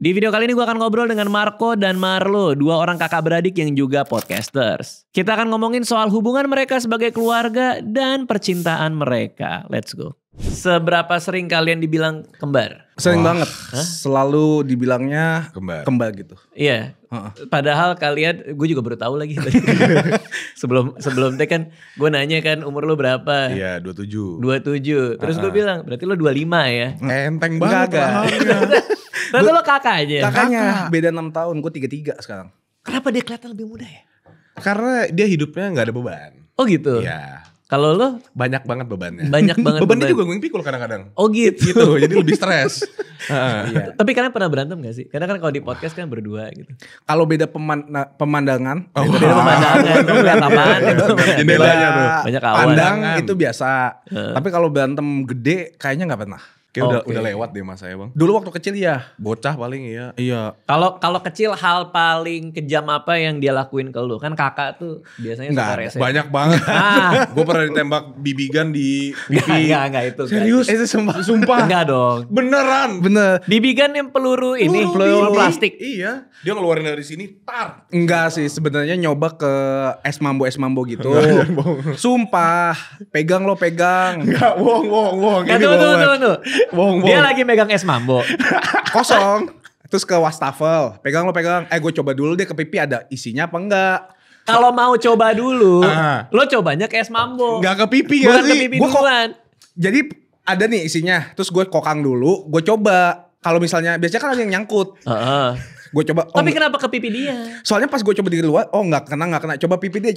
Di video kali ini gue akan ngobrol dengan Marco dan Marlo, dua orang kakak beradik yang juga podcasters. Kita akan ngomongin soal hubungan mereka sebagai keluarga dan percintaan mereka. Let's go. Seberapa sering kalian dibilang kembar? Sering banget. Selalu dibilangnya kembar gitu. Iya. Padahal kalian, gue juga baru tahu lagi. sebelum teh kan gue nanya kan umur lo berapa? Iya 27. 27. Terus gue bilang berarti lo 25 ya? Enteng banget. Berarti lo kakak aja? Kakaknya beda 6 tahun, gue 33 sekarang. Kenapa dia kelihatan lebih muda ya? Karena dia hidupnya gak ada beban. Oh gitu? Iya. Kalau lo? Banyak banget bebannya. Banyak banget bebannya juga gue yang pikul kadang-kadang. Oh gitu? Gitu, jadi lebih stres. Iya. Tapi kalian pernah berantem gak sih? Karena kan kalau di podcast kan berdua gitu. Kalau beda pemandangan. Beda pemandangan. Lo lihat apaan? Jendelanya tuh. Banyak awan. Pandang itu biasa. Tapi kalau berantem gede kayaknya gak pernah. Kayak udah lewat deh masa ya bang. Dulu waktu kecil ya. Bocah paling iya. Iya. Kalau kecil hal paling kejam apa yang dia lakuin ke lu? Kan kakak tuh biasanya suka rese. Banyak banget. Gue pernah ditembak bibigan di pipi. Enggak itu. Serius? Itu sumpah. Enggak dong. Beneran. Bener. Bibigan yang peluru ini, peluru plastik. Iya. Dia ngeluarin dari sini, tar. Enggak sih, sebenarnya nyoba ke es mambo gitu. Sumpah, pegang. Enggak, bohong. Enggak, tunggu. Dia lagi megang es mambo. Kosong. Terus ke wastafel, pegang. Gue coba dulu deh ke pipi ada isinya apa enggak. Kalau mau coba dulu, lo cobanya ke es mambo. Enggak ke pipi Bukan gak ke sih? pipi duluan. Jadi ada nih isinya, terus gue kokang dulu, gue coba. Kalau misalnya, biasanya kan ada yang nyangkut. Gue coba. Tapi kenapa ke pipi dia? Soalnya pas gue coba di luar, nggak kena. Coba pipi dia.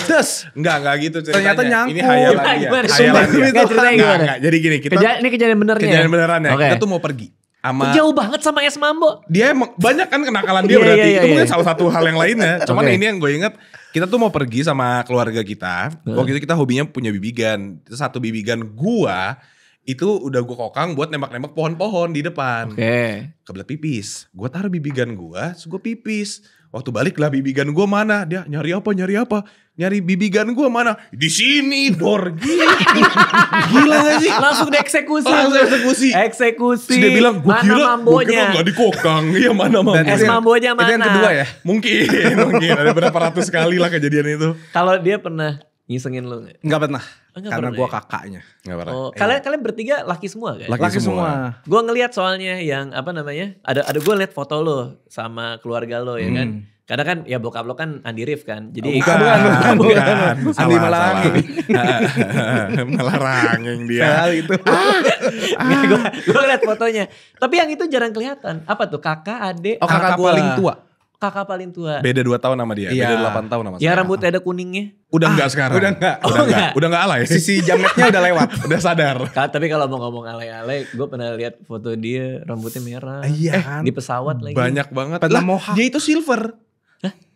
Terus Enggak gitu ceritanya. ternyata nyangkut. Ini hayalan dia. Gimana? Hayalan dia. Nggak, ceritanya gimana? Enggak. Jadi gini, kita Ini kejadian benernya. kejadian beneran ya. Oke. Kita tuh mau pergi. Sama Jauh banget sama es mambo. dia emang banyak kan kenakalan dia Iya, berarti. iya, Itu iya. mungkin salah satu hal yang lainnya. Cuman Oke. ini yang gue inget, kita tuh mau pergi sama keluarga kita. Waktu itu kita hobinya punya bibigan. Itu satu bibigan gua itu udah gue kokang buat nembak-nembak pohon-pohon di depan. Oke. Kebelet pipis. Gue taruh bibigan gue, terus gue pipis. Waktu balik lah bibigan gue mana? Dia nyari apa? Nyari bibigan gue mana? Di sini, Dor. Gila gak sih? Langsung dieksekusi. Eksekusi. Terus dia bilang, gue mana kira mambonya? gak dikokang. Iya mana mambonya? Es mambonya mana? Itu yang kedua ya. Mungkin. Ada berapa ratus kali lah kejadian itu. Kalau dia pernah ngisengin lu gak? Nggak pernah. Enggak Karena pernah gue ya? kakaknya. Gak pernah. Oh, kalian bertiga laki semua kan? Laki semua. Gue ngelihat soalnya yang apa namanya? Ada gue liat foto lo sama keluarga lo ya kan. Karena kan ya bokap lo kan Andi Rif kan. Jadi Bukan. Andi Malarangeng. Malarangeng dia. Itu. gue liat fotonya. Tapi yang itu jarang kelihatan. Apa tuh? Kakak, adik? Oh, kakak gua. paling tua. Kakak paling tua. Beda 2 tahun sama dia. Iya. Beda 8 tahun sama Ya saya. rambutnya ada kuningnya. Udah enggak sekarang. udah enggak. Udah enggak alay. Sisi jametnya udah lewat. Udah sadar. Tapi kalau mau ngomong alay-alay, gue pernah lihat foto dia rambutnya merah. Iya kan. Di pesawat lagi. Banyak banget. Padahal Lah, mohak. dia itu silver.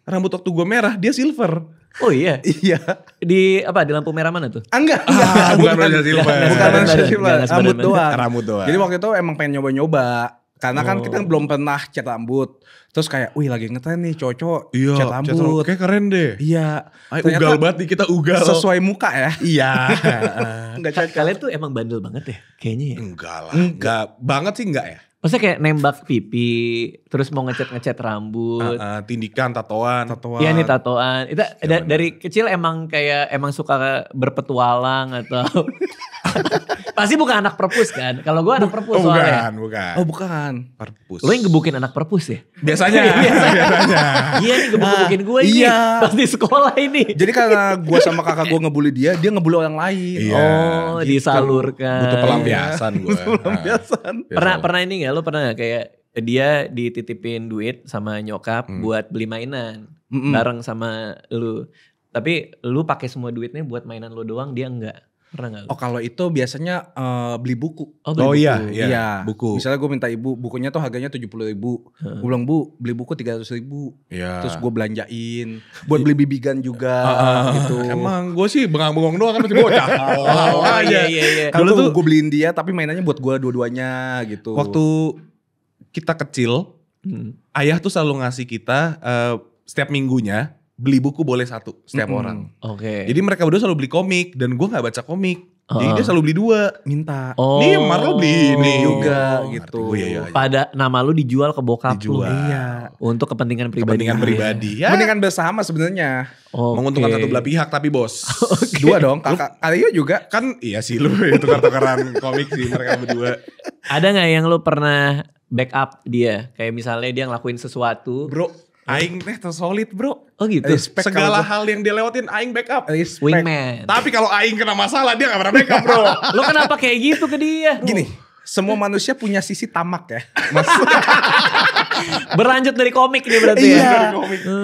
Rambut waktu gue merah, dia silver. Oh iya. Iya. Di apa? Di lampu merah mana tuh? Enggak. Bukan Raja Silver. Bukan Raja Jangan Silver. sebadan. Rambut doang. Rambut doang. Jadi waktu itu emang pengen nyoba-nyoba. Karena kan kita belum pernah cat rambut. Terus kayak, wih lagi ngetren nih cowok Iya, cat rambut. Kayak keren deh. Iya. Ay, Ternyata ugal banget nih kita ugal. sesuai muka ya. Iya. Enggak cocok. Kalian tuh emang bandel banget ya? Kayaknya ya. Enggak lah. Enggak. Banget sih enggak ya. Maksudnya kayak nembak pipi, terus mau ngecat rambut. Tindikan, tatoan. Iya nih tatoan. Itu bener. dari kecil emang suka berpetualang atau pasti bukan anak perpus kan? Kalau gue anak perpus soalnya. Bukan. Oh bukan. Perpus. Lo yang gebukin anak perpus ya? Biasanya. Iya nih gebuk-gebukin gue ini. Iya. Pas di sekolah ini. Jadi karena gue sama kakak gue ngebully dia ngebully orang lain. Iya. Oh disalurkan. Butuh pelampiasan gue. Pelampiasan. Pernah ini gak? Lo pernah gak kayak dia dititipin duit sama nyokap buat beli mainan bareng sama lu. Tapi lu pakai semua duitnya buat mainan lu doang, dia enggak. Pernah gak lu? Oh kalau itu biasanya beli buku. Oh, beli iya, buku. iya. Buku. Misalnya gue minta ibu, bukunya tuh harganya 70.000. Gue bilang, Bu, beli buku 300.000. Iya. Terus gue belanjain. Buat beli bibigan juga gitu. Emang gue sih bengong-bengong doang kan masih bocah. Oh iya. Kalau tuh gue beliin dia tapi mainannya buat gue dua-duanya gitu. Waktu kita kecil, ayah tuh selalu ngasih kita setiap minggunya beli buku boleh 1 setiap orang. Oke. Jadi mereka berdua selalu beli komik dan gue nggak baca komik. Jadi dia selalu beli 2. Minta. Oh. Nih Marlo beli ini juga Oh, gitu. ngerti gue, iya. Pada nama lu dijual ke bokap lu. Dijual. Iya. Untuk kepentingan pribadi. Kepentingan pribadi ya. Mendingan bersama sebenarnya. Oke. Menguntungkan satu belah pihak tapi bos. 2 dong. Kakak Aryo juga. Kan iya sih lu itu tuker-tukeran komik sih mereka berdua. Ada gak yang lu pernah backup dia? Kayak misalnya dia ngelakuin sesuatu. Bro, aing teh solid bro. Oh gitu? Respect Segala kalau hal yang dia lewatin aing backup. Respect. Wingman. Tapi kalau aing kena masalah dia gak pernah backup bro. Lu kenapa kayak gitu ke dia? Gini, semua manusia punya sisi tamak ya. Berlanjut dari komik nih berarti ya? Iya.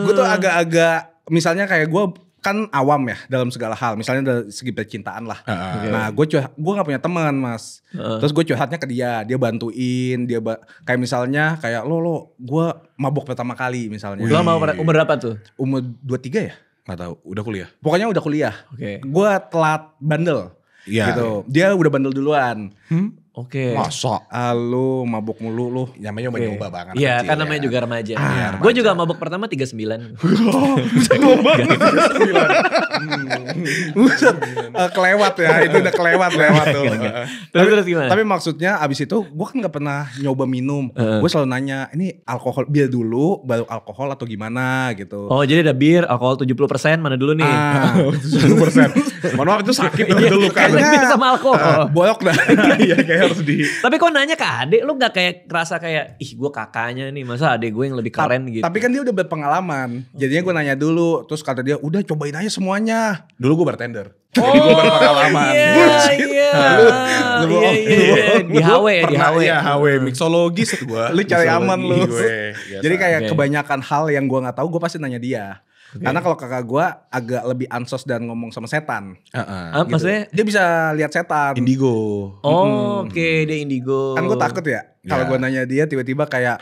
Gue tuh agak-agak, misalnya kayak gue kan awam ya dalam segala hal. Misalnya dari segi percintaan lah. Nah gue gak punya teman mas. Terus gue curhatnya ke dia bantuin. Kayak misalnya kayak lo gue mabok pertama kali misalnya. Lu mau umur berapa tuh? Umur 23 ya? Gak tahu, udah kuliah. Pokoknya udah kuliah. Oke. Gue telat bandel. Iya. Gitu. Dia udah bandel duluan. Oke. Masa? Lu mabok mulu lu. Namanya nyoba banget. Iya kecil kan ya. namanya juga remaja. Iya, Gue remaja. juga mabok pertama 39. Buset. Kelewat ya. Itu udah kelewat tuh. Terus gimana? Tapi maksudnya abis itu gue kan gak pernah nyoba minum. Gue selalu nanya, ini alkohol bir dulu baru alkohol atau gimana gitu. Oh jadi ada bir, alkohol 70% mana dulu nih? 70%. Mohon maaf itu sakit dulu kan. Kayaknya bir sama alkohol. Bolok dah. Iya kayak harus di. Tapi kok nanya ke adik, lu gak kayak ngerasa kayak, ih gue kakaknya nih, masa adik gue yang lebih keren gitu. Tapi kan dia udah berpengalaman. Jadinya gue nanya dulu. Terus kata dia, udah cobain aja semuanya. Dulu gue bartender. Oh, Jadi gue berpengalaman. iya. Di HW ya, di HW. Iya HW mixologis gue. Lu cari aman lu. Gue. Jadi kayak Oke. kebanyakan hal yang gue gak tahu gue pasti nanya dia. Karena kalau kakak gue agak lebih ansos dan ngomong sama setan. Ah, maksudnya? Dia bisa lihat setan. Indigo. Oh, oke, dia indigo. Kan gue takut ya. Kalau Ya. gue nanya dia tiba-tiba kayak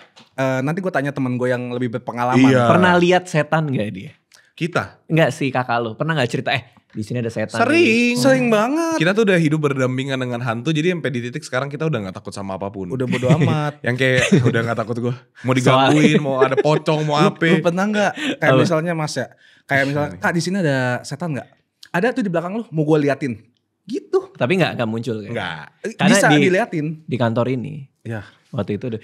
nanti gue tanya teman gue yang lebih berpengalaman. Iya. Pernah lihat setan gak dia? Kita Enggak sih kakak lu. Pernah gak cerita, di sini ada setan. sering. Sering banget. Kita tuh udah hidup berdampingan dengan hantu. Jadi sampai di titik sekarang kita udah gak takut sama apapun. Udah bodo amat. Yang kayak udah gak takut gue. Mau digangguin, mau ada pocong, mau Lu apa. pernah nggak kayak Apa? misalnya mas ya, kayak misalnya kak di sini ada setan nggak? Ada tuh di belakang lu, mau gue liatin. Gitu. Tapi gak muncul kan? Enggak. Karena Bisa di- diliatin. Di kantor ini. Ya. Waktu itu udah.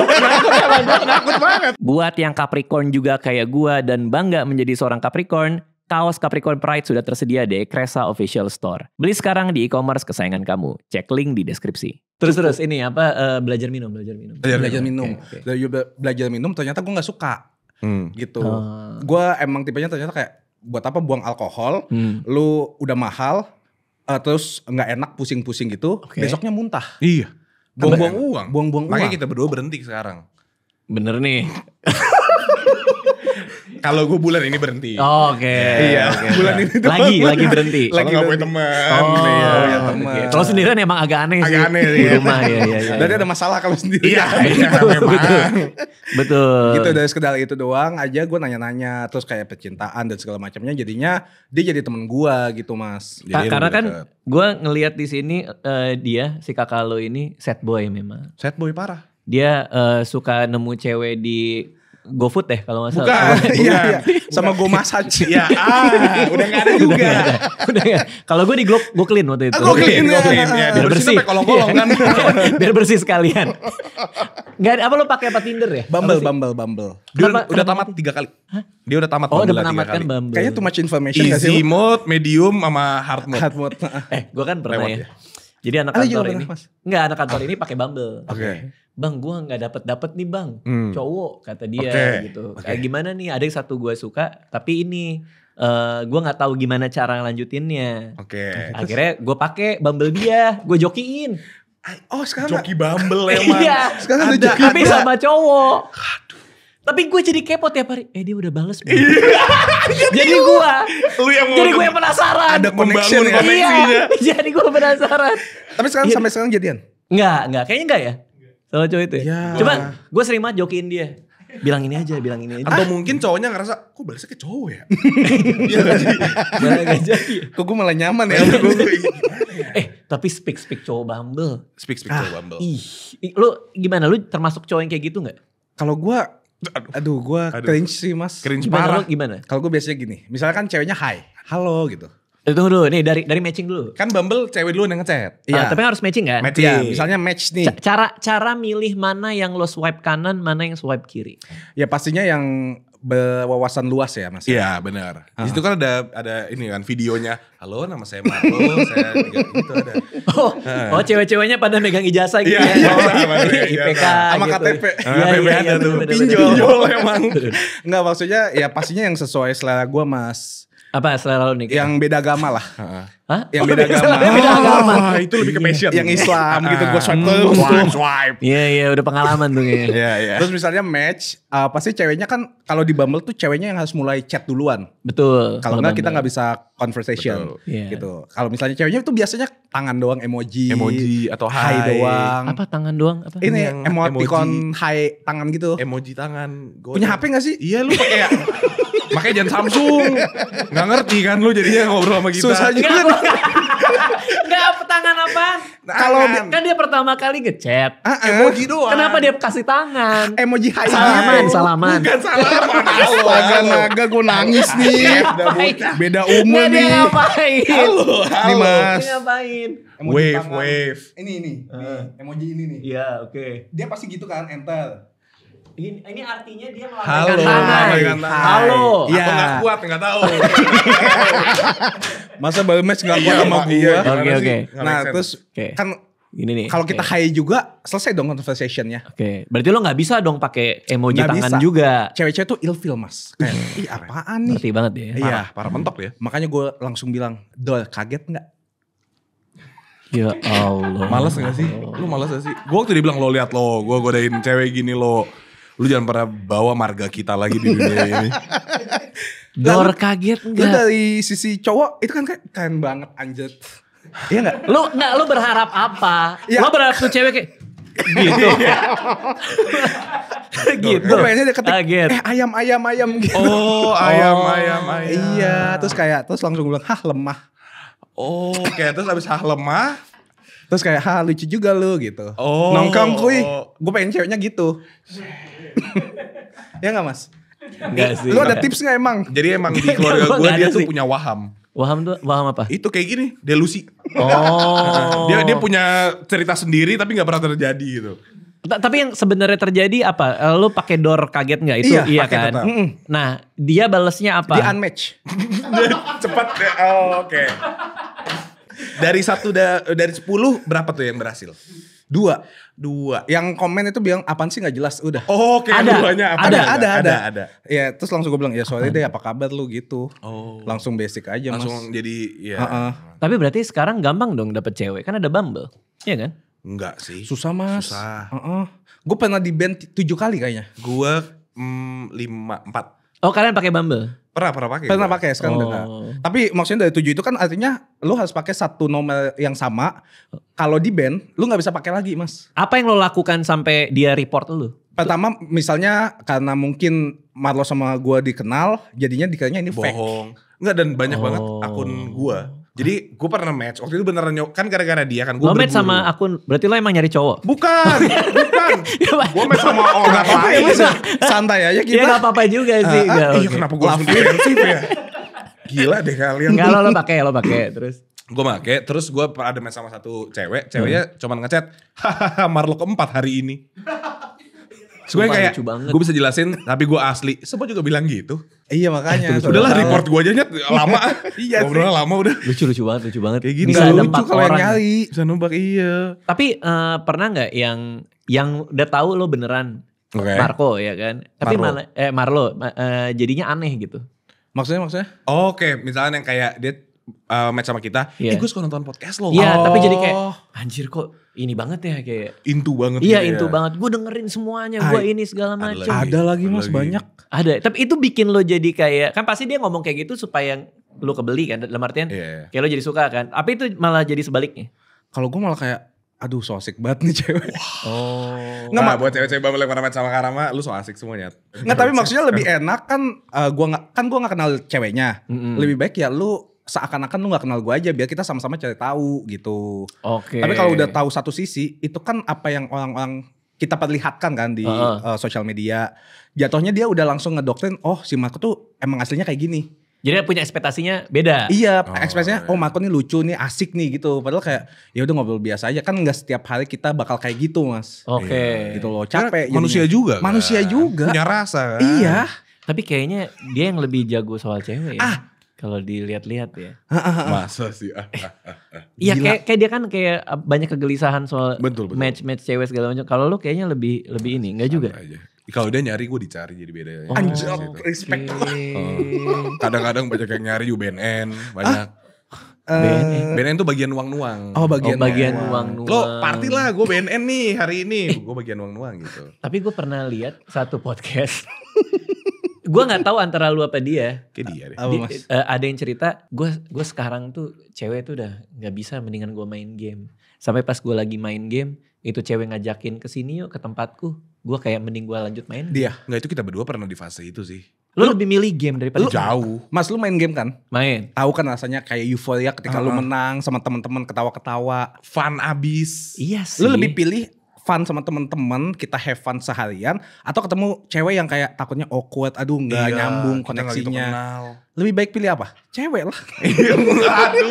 Takut banget. Buat yang Capricorn juga kayak gua dan bangga menjadi seorang Capricorn, kaos Capricorn Pride sudah tersedia di Ekresa Official Store. Beli sekarang di e-commerce kesayangan kamu. Cek link di deskripsi. Terus ini apa belajar minum. Belajar Oke, minum. oke. Belajar minum ternyata gue nggak suka. Gitu. Oh. Gue emang tipenya ternyata kayak buat apa buang alkohol, lu udah mahal, terus nggak enak pusing-pusing gitu, Oke. besoknya muntah. Iya. Buang-buang uang. Buang-buang Makanya uang. kita berdua berhenti sekarang. Bener nih. Kalau gue bulan ini berhenti. Oke. Iya. Oke. Bulan ini doang. Lagi berhenti. Soalnya gak punya teman. Oh, Iya. punya teman. oke. Kalau sendirian emang agak aneh sih. Agak aneh, Di iya. rumah ya. Berarti ada masalah kalau sendiri. Iya, iya memang. Betul. Gitu dari sekedar itu doang aja gue nanya-nanya terus kayak percintaan dan segala macamnya jadinya dia jadi temen gue gitu mas. Jadi Karena lebih kan deket. gue ngelihat di sini dia si kakak lo ini sad boy memang. Sad boy parah. Dia suka nemu cewek di GoFood deh kalau nggak salah. Bukan. Iya, iya. Sama gue massage. Ya, udah gak ada juga. Udah nggak? Kalau gue di Go Clean waktu itu. Gue clean ya. Biar bersih. Sampai kolong-kolong kan. Biar bersih sekalian. Gak ada apa lo pakai apa Tinder ya? Bumble, Apa sih? Bumble. Dia Kenapa- udah kenapa tamat 3 kali. Dia udah tamat Oh udah Bumble 3 menamatkan kali. Bumble. Kayaknya too much information gak sih? Easy mode, medium, sama hard mode. Hard mode. Gue kan pernah Lewat ya. ya? Jadi anak Ah, kantor juga ini. pernah, Mas. Enggak, anak kantor ini pakai Bumble. Oke. Bang, gue nggak dapet nih bang, cowok kata dia Oke, gitu. oke. Kayak gimana nih? Ada yang satu gue suka, tapi ini gue nggak tahu gimana cara lanjutinnya. Oke. Akhirnya gue pakai Bumble dia, gue jokiin. Oh sekarang Joki Bumble emang. Iya, Sekarang ada Ada. joki. tapi sama cowok. Tapi gue jadi kepo tiap hari. Dia udah bales belum? Jadi gue, Lu yang mau jadi gue yang penasaran. Ada connection ya. koneksinya. Iya, jadi gue penasaran. Tapi sekarang Iya. sampai sekarang jadian? Enggak, kayaknya enggak ya. Sama cowok itu ya. Ya. Coba gue sering banget jokiin dia. Bilang ini aja. Atau mungkin cowoknya ngerasa, kok balasnya ke cowok ya? Malah gak jadi. Kok gue malah nyaman ya? Tapi speak cowok Bumble. Speak cowok Bumble. Ih, lu gimana? Lu termasuk cowok yang kayak gitu gak? Kalau gue Aduh gue cringe sih mas. Cringe Gimana parah. lo gimana? Kalau gue biasanya gini, misalnya kan ceweknya hi, halo gitu. Tunggu dulu, nih dari matching dulu. Kan Bumble cewek dulu yang ngechat. Iya. Tapi harus matching kan? Matching. Iya, misalnya match nih. Cara milih mana yang lo swipe kanan, mana yang swipe kiri. Ya pastinya yang berwawasan luas ya mas. Iya benar. Di situ kan ada ini kan videonya. Halo, nama saya Marlo, saya gitu ada. Oh cewek-ceweknya pada megang ijazah gitu Iya, ya. sama megang IPK ijazah. Sama gitu. KTP. Iya, KTP iya, ada tuh. bener, Pinjol bener. emang. Enggak maksudnya ya pastinya yang sesuai selera gue mas. Apa selera lo nih? Yang beda agama lah. Hah? Yang beda agama. Selera beda agama. Wah, itu lebih ke passion. Yang Islam gitu gue swipe Swipe. Iya, udah pengalaman tuh kayaknya. Iya, iya. Terus misalnya match, pasti ceweknya kan kalau di Bumble tuh ceweknya yang harus mulai chat duluan. Betul. Kalau enggak kita Bumble. nggak bisa conversation. Betul. Iya. Gitu. Kalau misalnya ceweknya itu biasanya tangan doang emoji. Emoji atau hi hi. doang. Apa tangan doang? Apa? Ini Yang emoticon hi tangan gitu. Emoji tangan. Punya HP gak sih? Iya lu pakai ya. Makanya jangan Samsung. Gak ngerti kan lu jadinya ngobrol sama kita. Susah juga. Enggak, tangan apaan? Kalau Kan dia pertama kali ngechat. Emoji doang. Kenapa dia kasih tangan? emoji hi. Salaman. Bukan salaman. Astaga naga gue nangis nih. Beda umur Nggak, dia nih. ngapain? Nih mas. Dia ngapain? Emoji Wave, tangan. wave. Ini nih. Emoji ini nih. Iya, oke. Dia pasti gitu kan enter. Ini artinya dia Halo. melambaikan tangan. Melambaikan tangan. Halo. Iya. Atau gak kuat gak tahu. Masa baru match gak kuat sama Iya, gue. gimana Oke, sih? oke. Nggak Nah make sense. terus Oke. kan Gini nih. kalau kita oke. hi juga selesai dong conversationnya. Oke. Berarti lo nggak bisa dong pakai emoji Nggak tangan bisa. juga. Cewek-cewek tuh ilfeel mas. Kayak ih apaan nih. Ngerti banget ya. Iya. Parah mentok ya. Makanya gue langsung bilang, Dol kaget gak? Ya Allah. Males gak sih? Lu males gak sih? Gue waktu dibilang lo liat lo, gue godain cewek gini lo. Lu jangan pernah bawa marga kita lagi di dunia ini. Dor kaget Lu enggak? dari sisi cowok itu kan kayak keren banget anjir. Iya gak? Lu berharap apa? Ya. Lo berharap tuh cewek kayak gitu. Gitu. Gue pengennya dia ketik, Kaget. ayam gitu. Oh, ayam. Iya, terus langsung bilang, hah lemah. Oh, kayak terus abis lemah. Terus kayak, hah lucu juga lu gitu. Oh. Nongkrong kuy. Gue pengen ceweknya gitu. Ya gak mas? Enggak sih. Lu ada tips gak emang? Jadi emang di keluarga Gua gue nggak dia ada tuh sih. punya waham. Waham apa? Itu kayak gini, delusi. Oh. Dia punya cerita sendiri tapi gak pernah terjadi gitu. Tapi yang sebenarnya terjadi apa? Lu pakai door kaget nggak itu? Iya, pakai kan. tetap. Nah, dia balesnya apa? Dia unmatch. Cepat. Oh, oke. Dari 10 berapa tuh yang berhasil? 2. 2. Yang komen itu bilang apaan sih gak jelas udah. Oh, oke. Ada. Duanya apa? Ada. Ya terus langsung gue bilang ya sorry deh apa kabar lu gitu. Oh. Langsung basic aja Langsung mas. jadi ya. Heeh. Tapi berarti sekarang gampang dong dapet cewek. Kan ada Bumble. Iya kan? Enggak sih. Susah mas. Susah. Gue pernah di band 7 kali kayaknya. Gua 4. Oh kalian pakai Bumble? Pernah pakai. Pernah gua. pakai sekarang udah enggak. Oh. Tapi maksudnya dari 7 itu kan artinya lu harus pakai satu nomor yang sama. Kalau di band lu gak bisa pakai lagi mas. Apa yang lo lakukan sampai dia report lu? Pertama misalnya karena mungkin Marlo sama gue dikenal. Jadinya dikiranya ini fake. Bohong. Enggak dan banyak banget Oh. akun gua. Jadi gue pernah match. Waktu itu beneran kan gara-gara dia kan gue Lo match sama akun, berarti lo emang nyari cowok? Bukan. Gue match sama Oh orang gak apa-apa ya lain. mas. Santai aja Ya kita. gak apa-apa juga sih. Nggak, Iya oke. kenapa gue langsung defensif ya. Gila deh kalian. Enggak lo pakai terus. Gue make, terus gue ada match sama satu cewek. Ceweknya cuman ngechat, hahaha Marlo keempat hari ini. Terus gue Sumpah, kayak, lucu banget. gue bisa jelasin tapi gue asli. Semua juga bilang gitu. Iya makanya. Udahlah report gue aja nyet, lama. Iya Ngobrolnya lama udah. Lucu banget. Kayak gini. Bisa Nggak ada lucu 4 kalau yang orang. nyari. Bisa nembak iya. Tapi pernah nggak yang udah tahu lo beneran Oke. Marco ya kan? Tapi Marlo. malah Marlo jadinya aneh gitu. Maksudnya? Oke, misalnya yang kayak dia match sama kita. Iya. Gue suka nonton podcast lo. Iya, Oh. tapi jadi kayak anjir kok ini banget ya kayak. Intu banget. Iya gitu into ya. banget. Gue dengerin semuanya. Gue Ay, ini segala macam. lagi. Ada lagi mas Lagi. banyak. Ada. Tapi itu bikin lo jadi kayak kan pasti dia ngomong kayak gitu supaya lo kebeli kan dalam artian. Iya. Kayak lo jadi suka kan. Tapi itu malah jadi sebaliknya. Kalau gue malah kayak aduh so asik banget nih cewek. Oh. Nggak, Nah, buat cewek-cewek Bumble yang pernah match sama Karama, lu so asik semuanya. Nggak tapi maksudnya lebih enak kan gua nggak kenal ceweknya. Lebih baik ya lu seakan-akan lu nggak kenal gua aja biar kita sama-sama cari tahu gitu. Oke. Tapi kalau udah tahu satu sisi itu kan apa yang orang-orang kita perlihatkan kan di sosial media. Jatuhnya dia udah langsung ngedoktrin, oh si Marco tuh emang aslinya kayak gini. Jadi punya ekspektasinya beda. Iya, ekspresinya Marco nih lucu nih, asik nih gitu. Padahal kayak ya udah ngobrol biasa aja kan, nggak setiap hari kita bakal kayak gitu Mas. Oke. Gitu loh, capek. Manusia juga kan? Manusia juga. Punya rasa kan? Iya. Tapi kayaknya dia yang lebih jago soal cewek ya. Kalau dilihat-lihat ya. Masa sih? Iya kayak dia kan kayak banyak kegelisahan soal Betul. match cewek segala macam. Kalau lu kayaknya lebih ini, enggak juga? Kalau dia nyari gue dicari jadi beda. Anjir, respect. Kadang-kadang banyak yang nyari juga BNN, banyak. BNN tuh bagian uang-nuang. Oh bagian uang-nuang. Lo party lah, gue BNN nih hari ini. Gue bagian uang-uang gitu. Tapi gue pernah lihat satu podcast. Gue nggak tahu antara lu apa dia. Kayak dia deh. Ada yang cerita, gue sekarang tuh cewek tuh udah nggak bisa, mendingan gue main game. Sampai pas gue lagi main game, itu cewek ngajakin ke sini yuk ke tempatku. Gue kayak mending gue lanjut main. Dia. Nggak, itu kita berdua pernah di fase itu sih. Lu lebih milih game daripada Jauh. Mas lu main game kan? main. Tahu kan rasanya kayak euforia ketika lu menang sama teman-teman ketawa-ketawa. Fun abis. Iya sih. Lu lebih pilih fun sama teman-teman, kita have fun seharian, atau ketemu cewek yang kayak takutnya awkward, aduh nggak nyambung koneksinya. Lebih baik pilih apa? Cewek lah. Aduh,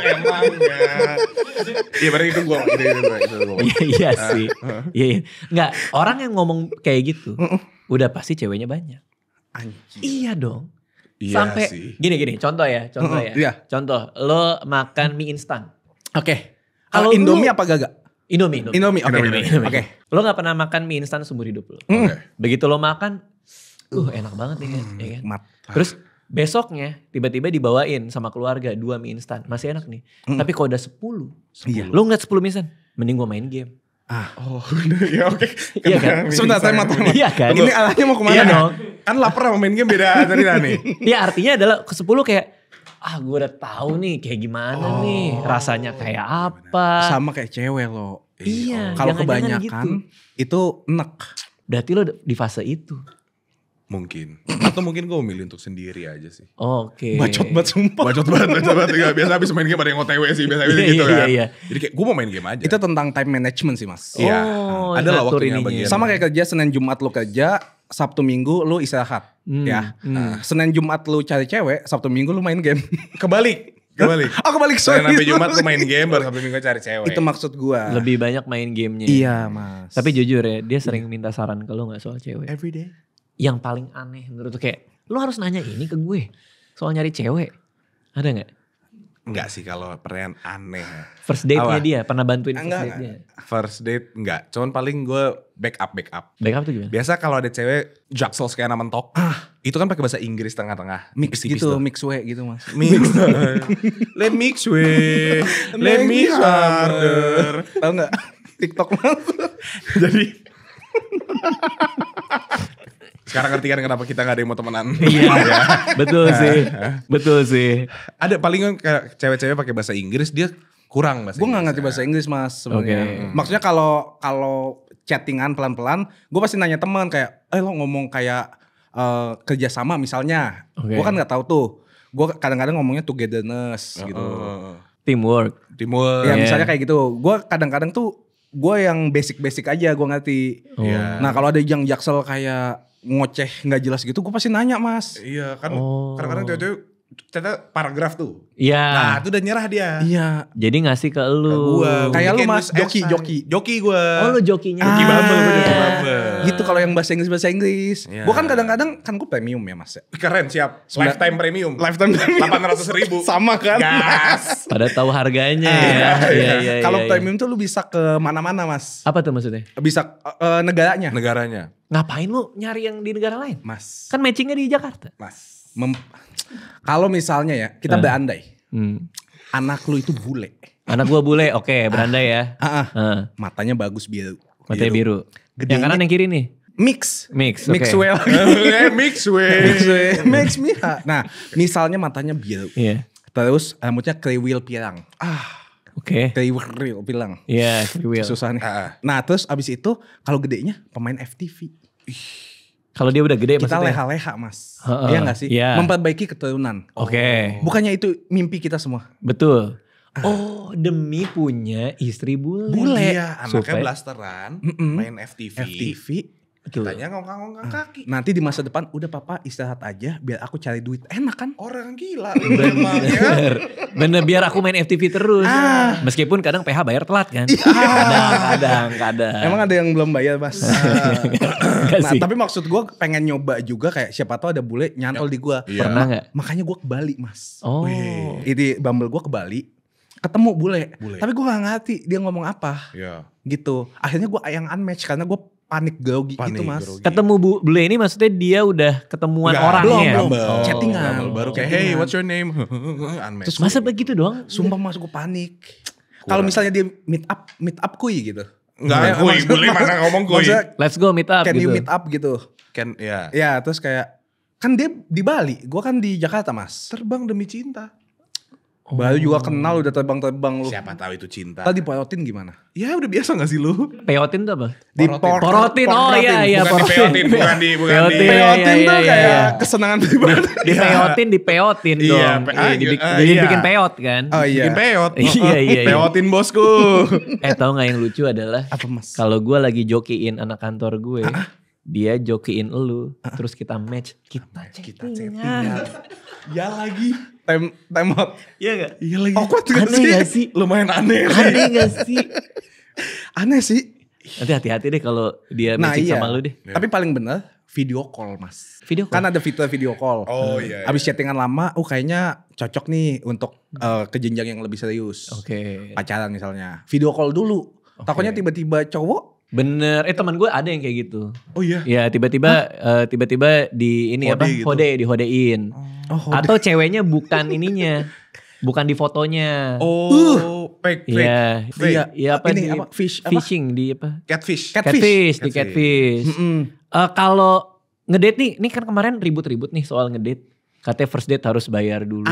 emangnya. Iya berarti itu gue. Iya sih. Iya. Nggak, orang yang ngomong kayak gitu, udah pasti ceweknya banyak. Anjir. Iya dong. Iya Sampai sih. gini, contoh ya. Iya. Contoh, lo makan mie instan. Oke. Kalau Indomie lu- apa gagak? Indomie. Oke. Oke. Lo gak pernah makan mie instan seumur hidup lo. Begitu lo makan, enak banget nih kan. Ya kan? Mat. Terus besoknya tiba-tiba dibawain sama keluarga 2 mie instan. Masih enak nih. Tapi kalau udah 10, Iya. lo ngeliat 10 mie instan, mending gue main game. Oh ya oke. Iya kan? Sebentar, saya mau tanya. Iya kan? Ini arahnya mau kemana? Iya nih? dong. Kan lapar sama main game beda cerita nih. Ya artinya adalah ke 10 kayak, gue udah tahu nih kayak gimana nih. Rasanya kayak apa. Sama kayak cewek lo. Iya. Kalau jangan-jangan kebanyakan gitu. itu enek. Berarti lo di fase itu. Mungkin. Atau mungkin gue memilih untuk sendiri aja sih. Oke. Bacot banget sumpah. Bacot banget. Gak, biasa habis main game ada yang OTW sih. Biasa gitu kan. Iya. Jadi kayak gue mau main game aja. Itu tentang time management sih Mas. Iya. Ada lah ngatur waktunya ininya. bagian. Sama kayak kerja, Senin Jumat lu kerja, Sabtu Minggu lu istirahat. Ya. Senin Jumat lu cari cewek, Sabtu Minggu lu main game. Kebalik. Oh kebalik, sorry. Senin sampai Jumat lu main game, baru Sabtu Minggu cari cewek. Itu maksud gua. Lebih banyak main gamenya. Iya Mas. Tapi jujur ya, dia sering minta saran ke lo gak soal cewek. every day. Yang paling aneh menurut tuh kayak, lo harus nanya ini ke gue. Soal nyari cewek. Ada gak? Enggak sih kalau pertanyaan aneh. First date-nya Apa? dia, pernah bantuin first Enggak. date-nya. First date enggak. Cuman paling gue backup. Backup tuh gimana? Biasa kalau ada cewek jaksel kayak mentok. Itu kan pakai bahasa Inggris tengah-tengah. mix Tipis-tipis gitu, tuh. mix way gitu Mas. Mix. Let mix way. Let me harder. Tahu nggak? TikTok Mas. Jadi sekarang ngerti kan kenapa kita gak ada yang mau temenan. Iya, betul sih. Ada paling kan kayak cewek-cewek pakai bahasa Inggris dia kurang bahasa Gue nggak Inggris. ngerti bahasa Inggris Mas sebenarnya. Oke. Maksudnya kalau chattingan pelan-pelan, gue pasti nanya teman kayak, lo ngomong kayak kerjasama misalnya. Oke. Gue kan nggak tahu tuh. Gue kadang-kadang ngomongnya togetherness gitu. Teamwork. Timur. Ya Iya. misalnya kayak gitu. Gue kadang-kadang tuh gue yang basic-basic aja gue ngerti. Iya. Nah kalau ada yang jaksel kayak ngoceh nggak jelas gitu, gue pasti nanya Mas. Iya kan Oh. kadang-kadang cewek-cewek ternyata paragraf tuh. Iya. Nah itu udah nyerah dia. Iya. Jadi ngasih ke lu. Gua Kayak lu, bikin Mas, essay. joki. Joki gue. Oh lu jokinya. Joki Bumble, gue joki Iya. Bumble. Gitu kalau yang bahasa Inggris. Iya. Gue kan kadang-kadang kan gue premium ya Mas. Keren siap. Lifetime premium. Lifetime 800.000. sama kan? Gas. Pada tahu harganya ya. Iya. Kalau iya. premium tuh lu bisa ke mana-mana Mas. Apa tuh maksudnya? Bisa negaranya. Negaranya. Ngapain lu nyari yang di negara lain? Mas. Kan matchingnya di Jakarta. Mas. Kalau misalnya ya kita berandai. Anak lu itu bule. Anak gua bule, oke, berandai ya. Matanya bagus biru. Matanya biru. Gedenya- Yang kanan yang kiri nih. Mix. Mix, Mix oke. well. Mix way. Mix way. Mix me. Nah misalnya matanya biru. Iya. Terus rambutnya kriwil pirang. Oke. Kriwil pirang. Iya, kriwil. Susah nih. Nah terus abis itu kalau gedenya pemain FTV. Kalau dia udah gede Kita maksudnya. leha-leha Mas. Heeh. Iya gak sih? Iya. Memperbaiki keturunan. Oke. Bukannya itu mimpi kita semua? Betul. Oh, demi punya istri bule. Iya, anaknya Supaya- blasteran, main FTV. Kitanya ngongkang-ngongkang kaki. Nanti di masa depan udah papa istirahat aja biar aku cari duit. Enak kan? Orang gila memang ya. Bener, biar aku main FTV terus. Meskipun kadang PH bayar telat kan. Kadang. Emang ada yang belum bayar mas? Enggak Nah sih. tapi maksud gue pengen nyoba juga kayak siapa tahu ada bule nyantol di gue. Iya. Pernah gak? Makanya gue ke Bali mas. Oh. Ini Bumble gue ke Bali. Ketemu bule. Tapi gue gak ngerti dia ngomong apa. Iya. Gitu. Akhirnya gue yang unmatch karena gue panik grogi gitu mas. grogi. Ketemu bule ini maksudnya dia udah ketemuan Enggak, orangnya. belum. Bumble. Chattingan. Bumble baru kayak, Chattingan. hey what's your name? Unmatched. Terus masa begitu doang? Sumpah mas gue panik. Kalau misalnya dia meet up kuy gitu. Enggak, kuy, boleh mana ngomong kuy. Maksudnya, Let's go meet up can gitu. you meet up gitu. Kan ya. Ya terus kayak, kan dia di Bali, gue kan di Jakarta mas. Terbang demi cinta. Baru juga kenal udah terbang-terbang lu. Siapa tahu itu cinta. Tadi porotin gimana? Ya udah biasa gak sih lu? Peyotin tuh apa? Porotin. Oh iya Bukan porotin. bukan di. Peyotin. Peyotin Iya, tuh iya, kayak iya. kesenangan pribadi. Dipeotin Iya, dong. Dibikin iya. peot kan. Oh iya. Bikin peot. Iya. Peotin bosku. Tahu nggak yang lucu adalah Apa mas? kalau gue lagi jokiin anak kantor gue, dia jokiin elu, terus kita match, kita chattingan. Ya lagi. Time out. Iya nggak? Iya lagi. Awkward gak Aneh nggak sih? Lumayan aneh sih. Aneh nggak sih? Aneh sih. Nanti hati-hati deh kalau dia Nah matching iya. sama lu deh. Tapi paling bener video call mas. Video call? Kan ada fitur video call. Oh iya. Abis chattingan lama, kayaknya cocok nih untuk ke jenjang yang lebih serius. Oke. Pacaran misalnya. Video call dulu. Takutnya tiba-tiba cowok. Bener. Teman gue ada yang kayak gitu. Oh iya. Ya tiba-tiba di ini Hode apa? gitu. Dihodein. Oh, Atau ceweknya bukan ininya. Bukan di fotonya. Oh, fake. Iya. Fake. Iya apa Ini di apa? Fish, apa? fishing di apa? Catfish. Catfish, di catfish. Kalau ngedate nih, ini kan kemarin ribut-ribut nih soal ngedate. Katanya first date harus bayar duluan,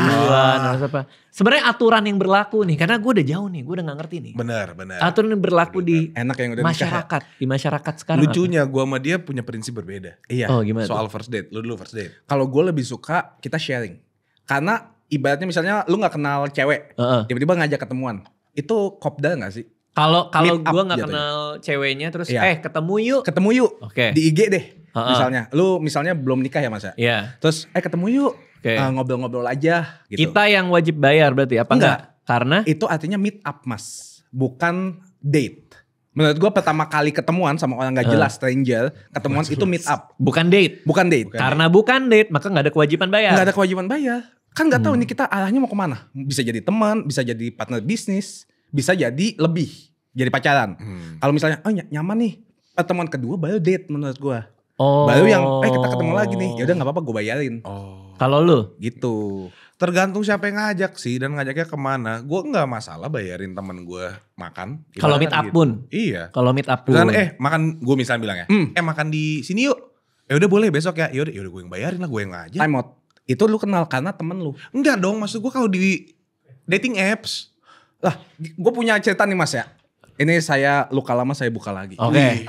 harus apa. Sebenarnya aturan yang berlaku nih, karena gue udah jauh nih, gue udah gak ngerti nih. Benar. Aturan yang berlaku di Enak yang udah nikah ya? masyarakat, di masyarakat sekarang. Lucunya gue sama dia punya prinsip berbeda. Iya. Oh gimana? Soal first date. Lu dulu first date. Kalau gue lebih suka kita sharing. Karena ibaratnya misalnya lu gak kenal cewek. Heeh. Tiba-tiba ngajak ketemuan. Itu kopdar gak sih? Kalau Meet up gue nggak jatuhnya. kenal ceweknya terus Iya. ketemu yuk. Ketemu yuk. Oke. Di IG deh. Ha-ha. Misalnya. Lu misalnya belum nikah ya mas ya? Iya. Terus ketemu yuk. Oke. Ngobrol-ngobrol aja gitu. Kita yang wajib bayar berarti apa enggak? Karena Itu artinya meet up mas. Bukan date. Menurut gue pertama kali ketemuan sama orang gak jelas stranger. Ketemuan itu meet up. bukan date. Bukan date. Karena bukan date maka nggak ada kewajiban bayar. Gak ada kewajiban bayar. Kan gak tahu nih kita arahnya mau kemana. Bisa jadi teman, bisa jadi partner bisnis. Bisa jadi lebih. Jadi pacaran. Kalau misalnya nyaman nih. Pertemuan kedua baru date menurut gue. Oh. Baru yang kita ketemu lagi nih. Yaudah gak apa-apa gue bayarin. Oh. Kalau lu? Gitu. Tergantung siapa yang ngajak sih dan ngajaknya kemana. Gue nggak masalah bayarin temen gue makan. Kalau meet up pun? Iya. Kalau meet up pun. Misalnya makan, gue misalnya bilang ya. Makan di sini yuk. Ya udah boleh besok ya. Yaudah gue yang bayarin lah, gue yang ngajak. Time out. Itu lu kenal karena temen lu. Enggak dong, maksud gue kalau di dating apps. Lah gue punya cerita nih mas ya. Ini saya luka lama saya buka lagi. Oke.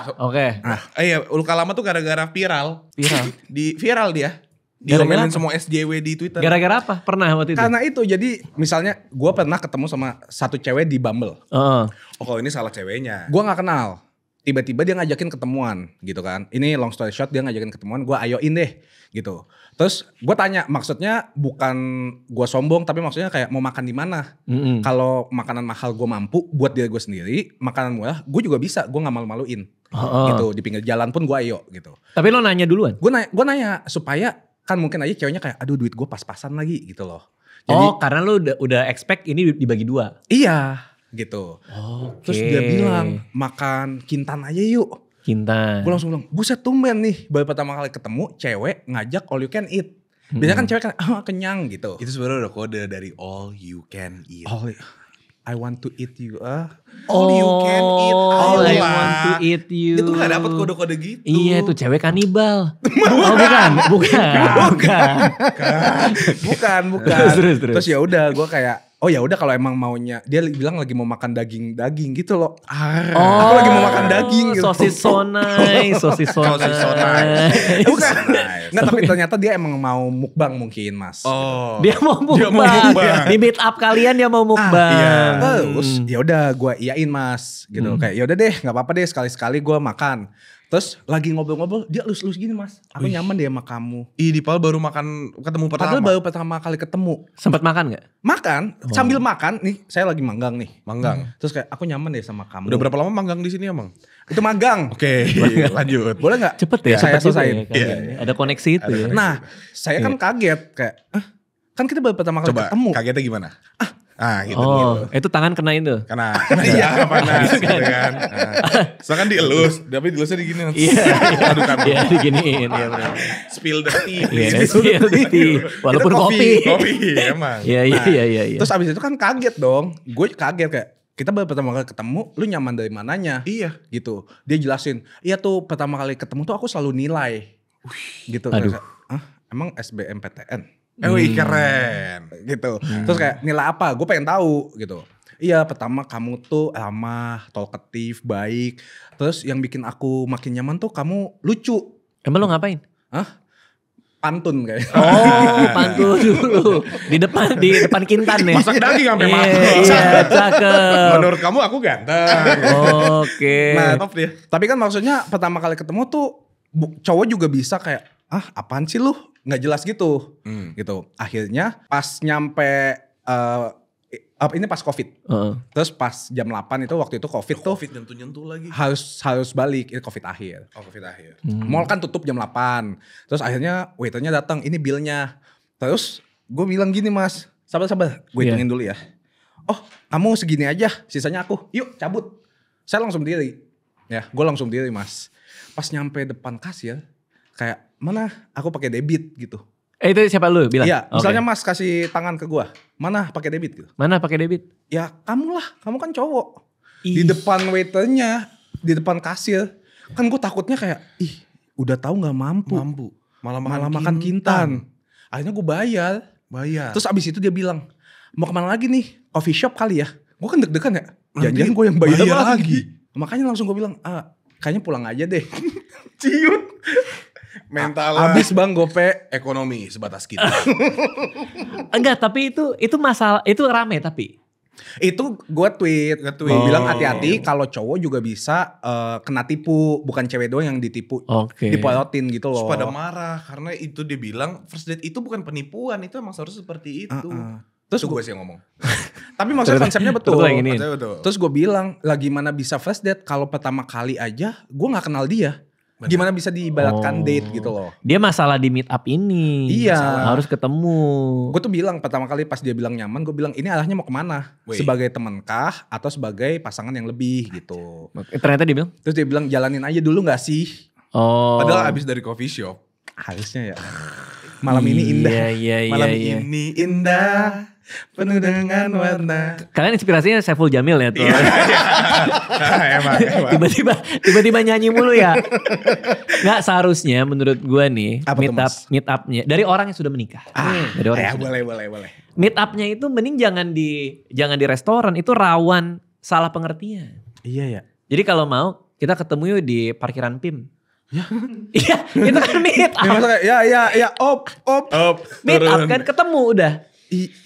Iya, luka lama tuh gara-gara viral. Viral dia. Gara-gara Diomelin apa? semua SJW di Twitter. Gara-gara apa? Pernah waktu itu? Karena itu jadi misalnya gue pernah ketemu sama satu cewek di Bumble. Heeh. Oh kalau ini salah ceweknya. Gue gak kenal. Tiba-tiba dia ngajakin ketemuan gitu kan. Ini long story short dia ngajakin ketemuan gue ayoin deh gitu. Terus gue tanya maksudnya bukan gue sombong tapi maksudnya kayak mau makan di mana. Kalau makanan mahal gue mampu buat diri gue sendiri. Makanan murah gue juga bisa. Gue gak malu-maluin gitu. Di pinggir jalan pun gue ayo gitu. Tapi lo nanya duluan? Gue nanya supaya kan mungkin aja ceweknya kayak aduh duit gue pas-pasan lagi gitu loh. Jadi, Karena lo udah expect ini dibagi dua? iya gitu. Oke. Terus dia bilang makan kintan aja yuk. Kintan. Gue langsung bilang buset tumben nih. Baru pertama kali ketemu cewek ngajak all you can eat. Biasanya kan cewek kan kenyang gitu. Itu sebenarnya udah kode dari all you can eat. All I want to eat you. All you can eat. All I Ayolah. want to eat you. Itu gak dapet kode-kode gitu. Iya tuh cewek kanibal. Oh bukan. bukan. Terus. Terus ya udah gue kayak oh ya udah kalau emang maunya, dia bilang lagi mau makan daging gitu loh. Oh, aku lagi mau makan daging gitu. sosis sonai. Bukan. Nggak, tapi ternyata dia emang mau mukbang mungkin mas. Oh. Dia mau mukbang. Di meet up kalian dia mau mukbang. Iya. Terus ya udah gue iyain mas gitu. Kayak ya udah deh nggak apa-apa deh sekali-sekali gue makan. Terus lagi ngobrol-ngobrol dia elus-elus gini mas. Aku nyaman deh sama kamu. Di Pal baru ketemu pertama. Padahal baru pertama kali ketemu. Sempat makan gak? Makan, sambil makan nih saya lagi manggang nih. Manggang. Terus kayak aku nyaman deh sama kamu. Udah berapa lama manggang di sini emang? Itu magang. Oke, lanjut. Boleh gak? Cepet ya, Saya cepet juga selesai. ya, ada koneksi itu ya. Nah saya kan kaget kayak, kan kita baru pertama kali Coba ketemu. kagetnya gimana? Gitu. Oh, itu tangan kenain tuh. Karena iya panas gitu kan. Soalnya kan dielus, tapi dielusnya digini nanti. Iya, Adukan. iya diginiin. Iya benar. Spill the tea. Iya, walaupun kopi. Kopi emang. Iya. Terus abis itu kan kaget dong. Gue kaget kayak, kita baru pertama kali ketemu, lu nyaman dari mananya? Iya. Gitu. Dia jelasin, iya tuh pertama kali ketemu tuh aku selalu nilai. Gitu. Aduh. Kayak, emang SBMPTN? Wih keren. Gitu. Terus kayak nilai apa? Gue pengen tahu gitu. Iya pertama kamu tuh ramah, talkative, baik. Terus yang bikin aku makin nyaman tuh kamu lucu. Emang lo ngapain? Pantun kayak. Oh, pantun dulu. Di depan Kintan ya. Masak daging sampai matang. Iya, cakep. Menurut kamu aku ganteng. Oke. Nah, Top dia. tapi kan maksudnya pertama kali ketemu tuh cowok juga bisa kayak, apaan sih lu? Nggak jelas gitu. Gitu. Akhirnya pas nyampe ini pas Covid. Terus pas jam 8 itu waktu itu Covid tuh Covid nyentuh lagi. harus balik, ini Covid akhir. Oh Covid akhir. Mall kan tutup jam 8. Terus akhirnya waiternya datang, ini billnya. Terus gue bilang gini mas, sabar, gue hitungin dulu ya. Oh kamu segini aja, sisanya aku. Yuk cabut. Saya langsung diri. Ya gue langsung diri mas. Pas nyampe depan kasir, kayak mana aku pakai debit gitu. Itu siapa lu bilang? Iya, Oke. misalnya mas kasih tangan ke gua, mana pakai debit gitu. Mana pakai debit? Ya kamu lah, kamu kan cowok. Ih. Di depan waiternya, di depan kasir. Kan gue takutnya kayak, udah tahu gak mampu. Malah makan kintan. Akhirnya gue bayar. Terus abis itu dia bilang, mau kemana lagi nih? Coffee shop kali ya? Gue kan deg-degan ya. Jangan-jangan gue yang bayar lagi. Makanya langsung gue bilang, kayaknya pulang aja deh. Ciut. Mental Abis bang gope. ekonomi sebatas kita. Enggak, tapi itu masalah, itu rame tapi. Itu gue tweet. Bilang hati-hati kalau cowok juga bisa kena tipu. Bukan cewek doang yang ditipu. Oke. Dipolotin gitu loh. Terus pada marah karena itu dia bilang first date itu bukan penipuan, itu emang seharusnya seperti itu. Terus Itu gue sih yang ngomong. Tapi maksudnya konsepnya betul. Betul. Terus gue bilang, lah gimana bisa first date kalau pertama kali aja gue gak kenal dia. Bener. Gimana bisa diibaratkan date gitu loh. Dia masalah di meet up ini. Iya. Harus ketemu. Gue tuh bilang pertama kali pas dia bilang nyaman, gue bilang ini arahnya mau kemana? Wih. Sebagai teman kah atau sebagai pasangan yang lebih gitu. Ternyata dia bilang. Terus dia bilang jalanin aja dulu gak sih? Oh. Padahal abis dari coffee shop. Harusnya ya. Malam ini indah. Iya. Malam ini indah. Penuh dengan warna. Kalian inspirasinya Saiful Jamil ya tuh. Emang. Tiba-tiba nyanyi mulu ya. Nggak, seharusnya menurut gue nih Apa tuh, Mas? meet upnya dari orang yang sudah menikah. Dari orang yang sudah. boleh. Meet upnya itu mending jangan di restoran, itu rawan salah pengertian. Iya ya. Jadi kalau mau kita ketemu yuk di parkiran PIM. Iya, itu kan meet up. Ya, op. Meet up kan ketemu udah.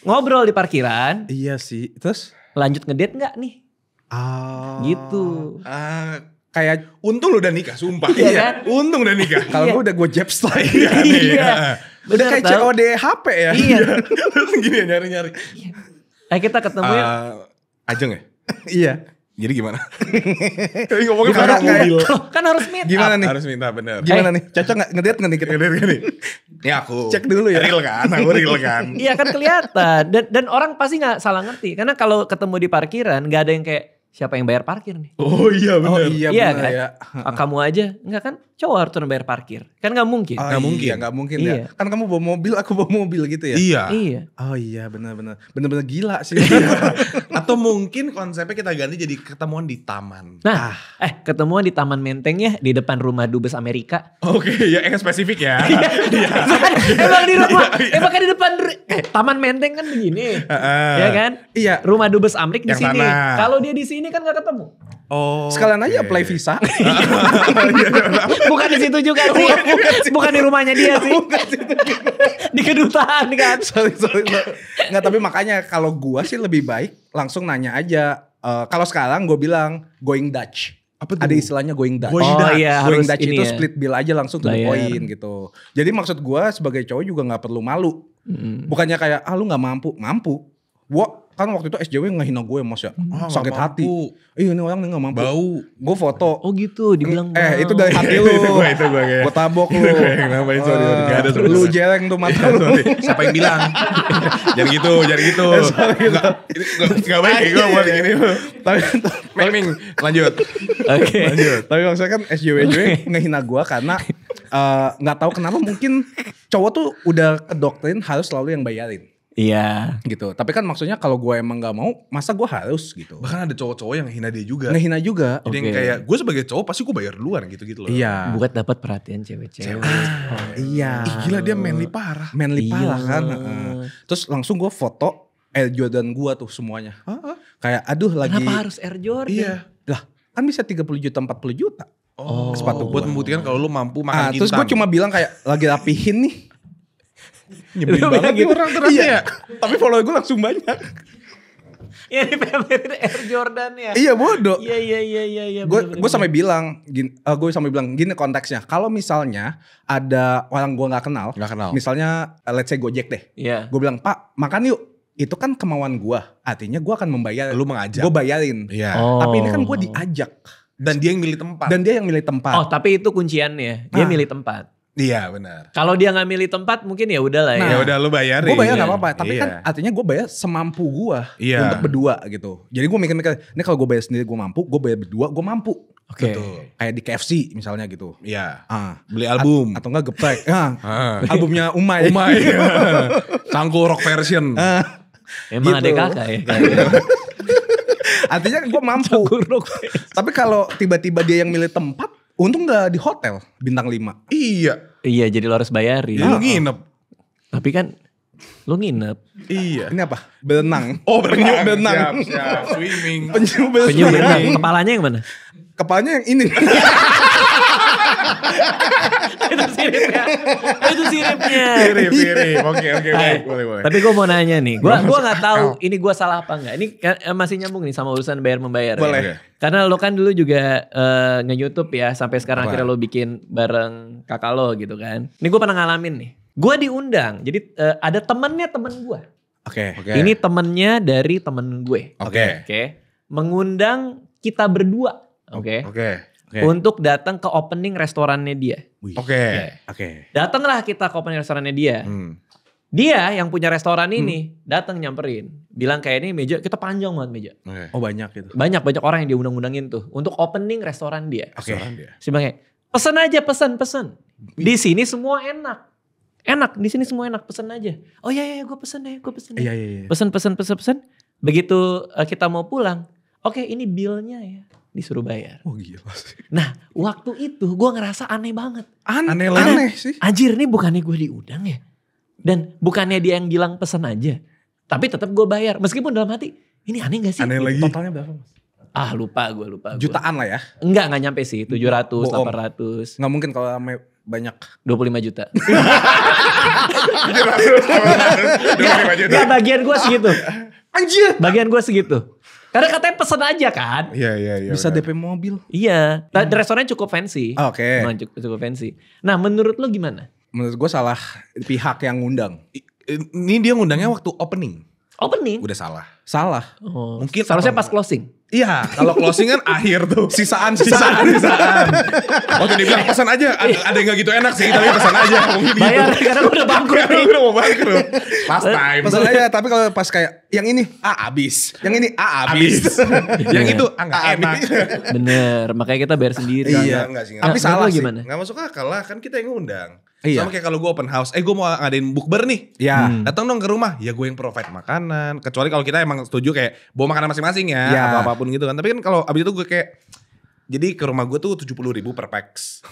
Ngobrol di parkiran, Iya sih. Terus? lanjut ngedate nggak nih? Gitu. Kayak Untung lu udah nikah, sumpah. Iya kan? Untung udah nikah. kalau gue udah gue jeps lagi. Iya. Udah kayak tahu. COD HP ya. Iya. Terus gini ya nyari-nyari. Kita ketemu yuk. Ajeng ya? Iya. Jadi gimana? Ngomongin Gimana bareng mobil. Kan harus meet Gimana up. nih? Harus minta bener. Gimana nih? Cocok gak? Ngedate gak nih kita? Gini. Ini aku. Cek dulu ya. Real kan? Aku real kan? Iya kan kelihatan. Dan orang pasti gak salah ngerti. Karena kalau ketemu di parkiran gak ada yang kayak siapa yang bayar parkir nih? Oh iya benar. Oh iya Iya benar kan? ya. Kamu aja, enggak kan? Cowok harus turun bayar parkir. Kan gak mungkin. Oh, Nggak mungkin. Nggak mungkin Iya. ya. Kan kamu bawa mobil, aku bawa mobil gitu ya. Iya. Iya. Oh iya benar-benar. Benar-benar gila sih. Atau mungkin konsepnya kita ganti jadi ketemuan di taman. Nah, ketemuan di Taman Menteng ya, di depan rumah Dubes Amerika. Oke, ya yang spesifik ya. Emang di rumah, emang kan di depan Taman Menteng kan begini. Ya kan? Iya. Rumah Dubes Amrik di Yang sini. sana. Kalau dia di sini kan gak ketemu. Oh. Sekalian aja apply visa. Bukan di situ juga sih. Bukan di rumahnya dia sih. Di kedutaan kan. sorry. Nggak, tapi makanya kalau gua sih lebih baik langsung nanya aja. Kalau sekarang gue bilang going Dutch. Apa tuh? Ada istilahnya going Dutch. Going Oh iya, Going harus Dutch ini itu ya. split bill aja langsung to the Bayar. point gitu. Jadi maksud gua sebagai cowok juga nggak perlu malu. Bukannya kayak lu nggak mampu. Gua kan waktu itu SJW ngehina gue mas ya. Ah, Sakit nggak hati. mampu. Iya ini orang nih gak mampu. Bau. Gue foto. Oh gitu, dibilang Itu dari hati lu. Itu gue kayak. Gue tabok lu. Ngapain sorry. Gak ada sorry. Lu jeleng tuh mata lu. Siapa yang bilang? Jangan gitu. Gak baik gue buat gini. Ming, lanjut. Oke. Tapi maksudnya kan SJW ngehina gue karena nggak tahu kenapa mungkin cowok tuh udah kedoktrin harus selalu yang bayarin Iya. gitu. Tapi kan maksudnya kalau gue emang nggak mau, masa gue harus gitu. Bahkan ada cowok-cowok yang hina dia juga. Ngehina juga. Jadi yang Oke. kayak gue sebagai cowok pasti gue bayar duluan gitu-gitu loh. Iya. Buat dapat perhatian cewek-cewek. Iya. Ih, gila dia manly parah. Manly Iya. parah kan. Terus langsung gue foto Air Jordan gue tuh semuanya. Kayak aduh lagi. Kenapa harus Air Jordan? Iya. Lah kan bisa 30 juta 40 juta. Oh, sepatu buat gua. membuktikan kalau lu mampu makan Terus gue cuma bilang kayak lagi rapihin nih. nyebelin Lu banget bilang nih gitu. orang ternyata Iya. ya. Tapi follower gue langsung banyak. Iya dipamerin Air Jordan ya. Iya bodoh. Iya. Gue sampai bilang gini konteksnya. Kalau misalnya ada orang gue nggak kenal, misalnya let's say Gojek deh. Iya. Gue bilang Pak makan yuk. Itu kan kemauan gue. Artinya gue akan membayar. Lu mengajak. Gue bayarin. Iya. Tapi ini kan gue diajak. Dan dia yang milih tempat. Dan dia yang milih tempat. Oh tapi itu kunciannya. Dia milih tempat. Iya benar. Kalau dia nggak milih tempat mungkin ya udahlah ya. Ya udah lu bayarin. Gue bayar Iya. gak apa-apa. Tapi Iya. kan artinya gue bayar semampu gue. Iya. Untuk berdua gitu. Jadi gue mikir-mikir. Ini kalau gue bayar sendiri gue mampu. Gue bayar berdua gue mampu. Oke. Betul. Kayak di KFC misalnya gitu. Iya. Beli Beli album. atau enggak geprek. Albumnya Umay. Umay. Cangkul rock version. Emang Gitu. ada kakak ya. Artinya gue mampu. Tapi kalau tiba-tiba dia yang milih tempat. Untung gak di hotel bintang 5. Iya. Iya jadi lo harus bayarin. Ya, lu nginep. Tapi kan lo nginep. Iya. Ini apa? Berenang. Oh berenang. Berenang. Siap. Swimming. Penyu Penyu berenang. berenang. Kepalanya yang mana? Kepalanya yang ini. Itu siripnya. Itu siripnya. Sirip. Oke baik. Boleh. Tapi gue mau nanya nih, gue nggak tahu ini gue salah apa nggak. Ini masih nyambung nih sama urusan bayar membayar. Boleh. Ya? Karena lo kan dulu juga nge-YouTube ya, sampai sekarang akhirnya lo bikin bareng kakak lo gitu kan. Ini gue pernah ngalamin nih. Gue diundang, jadi ada temennya temen gue. Oke. Ini temennya dari temen gue. Oke. Mengundang kita berdua. Oke. Untuk datang ke opening restorannya dia. Oke. Datanglah kita ke opening restorannya dia. Dia yang punya restoran ini datang nyamperin, bilang kayak ini meja kita panjang banget meja. Oh banyak gitu. Banyak orang yang diundang-undangin tuh untuk opening restoran dia. Oke. Si bang kayak pesan aja pesan. Di sini semua enak. Di sini semua enak, pesan aja. Oh iya gue pesen deh. Iya. Pesan. Begitu kita mau pulang, oke ini billnya ya. Disuruh bayar. Oh gila. Nah waktu itu gue ngerasa aneh banget. Aneh sih. Anjir nih bukannya gue diundang ya. Dan bukannya dia yang bilang pesan aja. Tapi tetap gue bayar. Meskipun dalam hati ini aneh gak sih? Aneh lagi. Totalnya berapa mas? Lupa gue. Jutaan lah ya. Enggak nyampe sih. 700, Bohong. 800. Nggak mungkin kalau rame banyak. 25 juta. 25 juta. Gak bagian gue segitu. Anjir. Bagian gue segitu. Karena katanya pesan aja kan. Iya. Bisa benar. DP mobil. Iya. Restorannya cukup fancy. Oke. Emang cukup fancy. Nah menurut lo gimana? Menurut gue salah pihak yang ngundang. Ini dia ngundangnya waktu opening. Opening? Udah salah. Salah. Oh, Mungkin seharusnya apa- pas closing. Iya, kalau closing kan akhir tuh. Sisaan. Waktu dia bilang pesan aja, ada yang gak gitu enak sih, tapi pesan aja. Mungkin Bayar gitu. karena udah bangkrut nih. Udah mau bangkrut. Last time. Pesan aja, tapi kalau pas kayak yang ini habis. Yang ini habis. Yang itu nggak enak. Bener, makanya kita bayar sendiri. Iya, enggak sih. Tapi Nah, salah lu sih. gimana? Nggak masuk akal lah, kan kita yang ngundang. Iya. Sama kayak kalau gue open house, gue mau ngadain bukber nih. Ya. Datang dong ke rumah, ya gue yang provide makanan. Kecuali kalau kita emang setuju kayak bawa makanan masing-masing ya, Ya. atau apapun gitu kan. Tapi kan kalau abis itu gue kayak, jadi ke rumah gue tuh 70.000 per pax.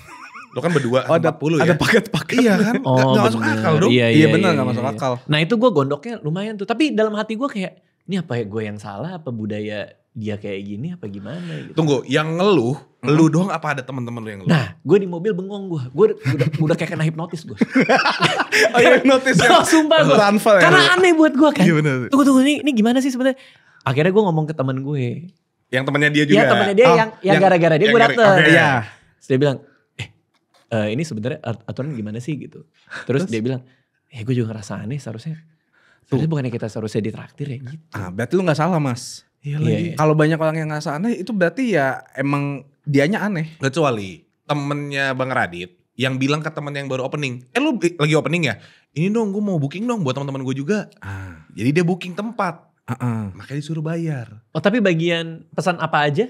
Lo kan berdua, Oh, 40 ya. ada paket-paket. Iya kan, nggak masuk bener. akal dong. Iya, bener, nggak masuk akal. Nah itu gue gondoknya lumayan tuh. Tapi dalam hati gue kayak, ini apa ya gue yang salah, apa budaya dia kayak gini, apa gimana gitu. Tunggu, yang ngeluh, lu doang apa ada teman-teman lu yang ngeluh? Nah gue di mobil bengong gue. Gue udah kayak kena hipnotis gue. Oh iya, notice ya. Sumpah gue. Transfer ya. Karena aneh buat gue kan. Iya bener. Tunggu ini gimana sih sebenarnya. Akhirnya gue ngomong ke teman gue. Yang temannya dia juga. Iya temennya dia yang gara-gara dia gue dateng. oke. Iya. Terus dia bilang, ini sebenarnya aturan gimana sih gitu. Terus dia bilang, gue juga ngerasa aneh seharusnya. Sebenarnya bukannya kita seharusnya ditraktir ya gitu. Berarti lu gak salah mas. Iya lagi. Kalau banyak orang yang ngerasa aneh itu berarti ya emang dianya aneh. Kecuali temennya Bang Radit yang bilang ke temen yang baru opening, lu lagi opening ya? Ini dong gue mau booking dong buat teman-teman gue juga. Jadi dia booking tempat, makanya disuruh bayar. Oh tapi bagian pesan apa aja?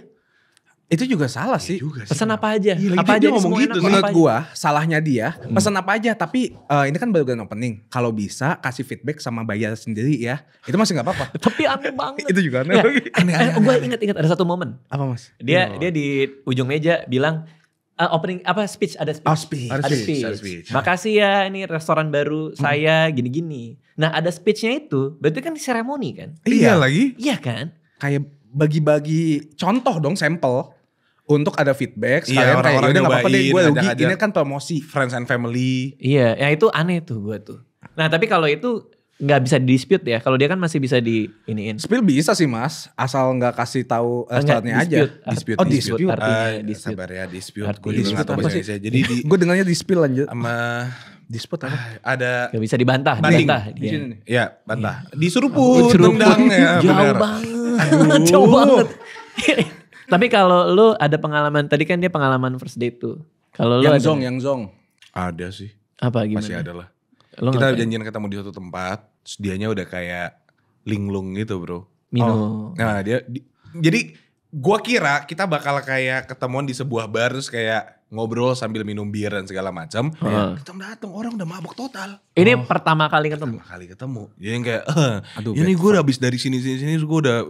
Itu juga salah sih. Juga Pesan apa aja? Iya, lagi apa dia aja ngomong semua gitu. enak, Menurut apa aja? gua salahnya dia pesan apa aja, tapi ini kan baru grand opening. Kalau bisa kasih feedback sama bayar sendiri ya, itu masih nggak apa-apa. Tapi aneh banget. Itu juga aneh Ya, lagi. gue ingat ada satu momen. Apa mas? Dia di ujung meja bilang opening apa speech ada speech. Oh, speech. Ada speech. Ada speech. Makasih ya ini restoran baru saya gini-gini. Nah ada speechnya itu berarti kan seremoni kan? Iya lagi. Iya kan? Kayak bagi-bagi contoh dong, sampel. Untuk ada feedback, Iya, sekalian kayak orang-orang yaudah gak apa-apa deh, nyobain, gue rugi, ajak-ajak. ini kan promosi. Friends and family. Iya, ya itu aneh tuh gue tuh. Nah tapi kalau itu nggak bisa dispute ya. Kalau dia kan masih bisa di iniin. Spill bisa sih mas, asal gak kasih tahu restorannya aja. Dispute. Oh dispute. Artinya dispute. Sabar ya, dispute. Artinya Gue juga gak tau apa bahasa sih? Indonesia. Jadi Gue dengarnya di spill lanjut. sama Dispute apa? ada Gak bisa dibantah. Banding. Dibantah Di dia. sini nih. ya bantah. Disuruh pun Seruput. tendang ya. Jauh benar. banget. Jauh banget. Tapi kalau lu ada pengalaman, tadi kan dia pengalaman first date tuh. Kalau lu ada Yang zong. Ada sih. apa gimana? Masih ada lah. Lu Kita ngapain? janjian ketemu di suatu tempat. Terus dianya udah kayak linglung gitu bro. Minum. Nah jadi gua kira kita bakal kayak ketemuan di sebuah bar terus kayak ngobrol sambil minum bir dan segala macam. Datang orang udah mabuk total. Ini pertama kali ketemu. Pertama kali ketemu. Jadi yang kayak Aduh, ini bad gue udah habis dari sini gue udah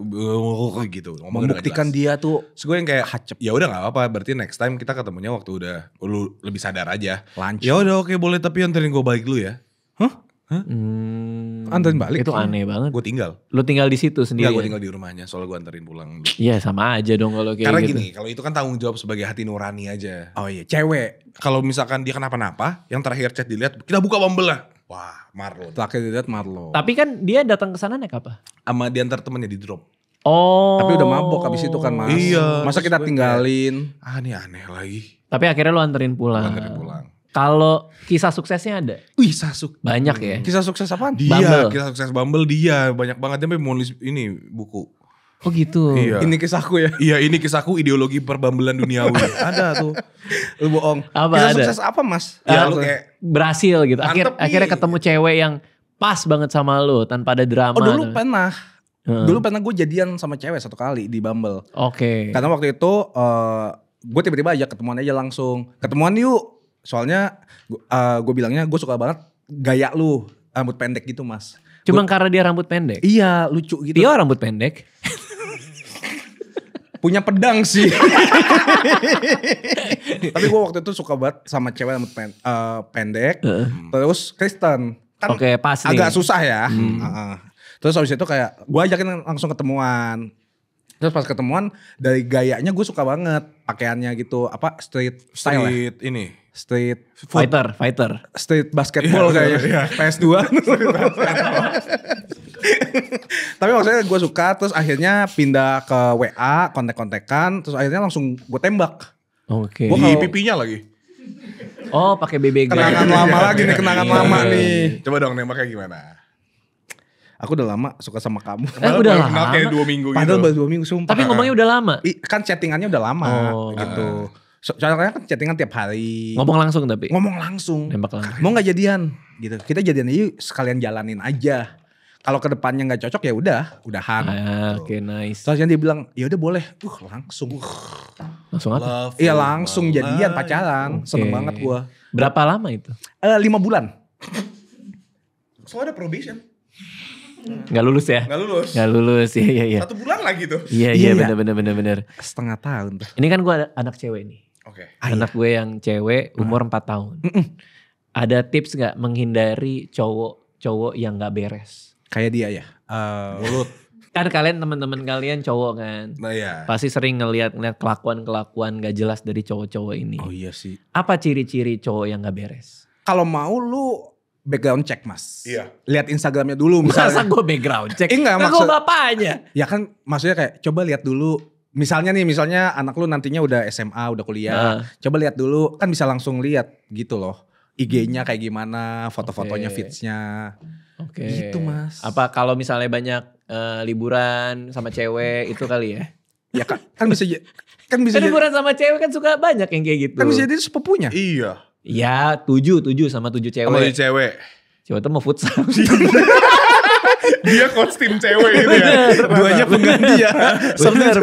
gitu. Ngomongnya udah Membuktikan nggak dia jelas. tuh Terus gue yang kayak hacep. ya udah nggak apa-apa, berarti next time kita ketemunya waktu udah lu lebih sadar aja. lunch. Ya udah oke boleh, tapi anterin gue balik dulu ya. Anterin balik. Itu aneh banget. Gue tinggal. Lu tinggal di situ Enggak, sendiri. gue tinggal di rumahnya soalnya gue anterin pulang. Iya sama aja dong kalau kayak Karena gitu. gini, kalau itu kan tanggung jawab sebagai hati nurani aja. Oh iya, cewek. Kalau misalkan dia kenapa-napa, yang terakhir chat dilihat, kita buka Bumble lah. Wah, Marlon. Terakhir dilihat Marlo. Tapi kan dia datang ke sana naik apa? Sama diantar temennya di drop. Oh. Tapi udah mabok abis itu kan mas. Iya, Masa terus kita gue tinggalin. Ini aneh lagi. Tapi akhirnya lu anterin pulang. Gue anterin pulang. Kalau kisah suksesnya ada? Wih, Sasuk. Banyak ya. Kisah sukses apaan? Dia, Bumble. kisah sukses Bumble dia. Banyak banget, dia sampai mau nulis ini buku. Oh gitu. Iya. Ini kisahku ya. Iya, ini kisahku ideologi perbambelan duniawi. Ada tuh. Lu bohong. Apa Kisah ada? sukses apa mas? Ya Yang lu lu- kayak Berhasil gitu. Mantep nih. Akhirnya ketemu cewek yang pas banget sama lu tanpa ada drama. Oh dulu pernah. Heeh. Dulu pernah gue jadian sama cewek satu kali di Bumble. Oke. Karena waktu itu gue tiba-tiba aja ketemuan aja langsung. Ketemuan yuk. Soalnya gue bilangnya gue suka banget gaya lu. Rambut pendek gitu mas. Cuma karena dia rambut pendek. Iya lucu gitu. Tio rambut pendek. Punya pedang sih. Tapi gue waktu itu suka banget sama cewek rambut pendek. Terus Kristen. Kan Oke, pas nih. agak susah ya. Terus habis itu kayak gue ajakin langsung ketemuan. Terus pas ketemuan dari gayanya gue suka banget. Pakaiannya gitu. Apa street style ya? street ini. Street Fighter. street basketball kayaknya. PS2. Tapi maksudnya gue suka. Terus akhirnya pindah ke WA. Kontek-kontekan. Terus akhirnya langsung gue tembak. Oke. Gua Di kalau- pipinya lagi. Oh pakai BB gun. Kenangan lama lagi nih. Kenangan lama nih. Coba dong nembaknya gimana? aku udah lama suka sama kamu. Padahal udah baru kenal lama. kayak 2 minggu gitu. Padahal baru 2 minggu sumpah. Tapi ngomongnya udah lama. Kan chattingannya udah lama gitu. Soalnya kan chattingan tiap hari. Ngomong langsung tapi. Ngomong langsung. Nembak langsung. Mau nggak jadian gitu. Kita jadian aja sekalian jalanin aja. Kalau kedepannya nggak cocok ya udahan. Oke, nice. Terus dia bilang, ya udah boleh. Langsung. Langsung apa? Love Iya for langsung my jadian life. pacaran. Seneng banget gua. Berapa lama itu? 5 bulan. Soalnya ada probation. Gak lulus ya? Gak lulus. Gak lulus, iya. 1 bulan lagi tuh. Iya, Iya. bener. Setengah tahun tuh. Ini kan gue ada anak cewek nih. Oke. Anak gue yang cewek umur 4 tahun. Ada tips gak menghindari cowok yang gak beres? Kayak dia ya. Mulut. Kan kalian teman-teman kalian cowok kan. Nah ya. Pasti sering ngeliat kelakuan-kelakuan gak jelas dari cowok-cowok ini. Oh iya sih. Apa ciri-ciri cowok yang gak beres? Kalau mau lu background check mas. Iya. Lihat Instagramnya dulu Masa misalnya. gue background check? Enggak, Kan gue maksud- bapaknya. Ya kan maksudnya kayak coba lihat dulu. Misalnya anak lu nantinya udah SMA, udah kuliah. Coba lihat dulu, kan bisa langsung lihat gitu loh. IG-nya kayak gimana, foto-fotonya, Oke. feeds-nya. Oke. Gitu, Mas. Apa kalau misalnya banyak liburan sama cewek itu kali ya? Ya kan bisa kan bisa Kan jadi, liburan sama cewek kan suka banyak yang kayak gitu. kan bisa jadi sepupunya. Iya. Ya 7 sama 7 cewek. Sama cewek. Cewek tuh mau futsal. Dia coach tim cewek gitu ya. Duanya pengganti ya. Bener.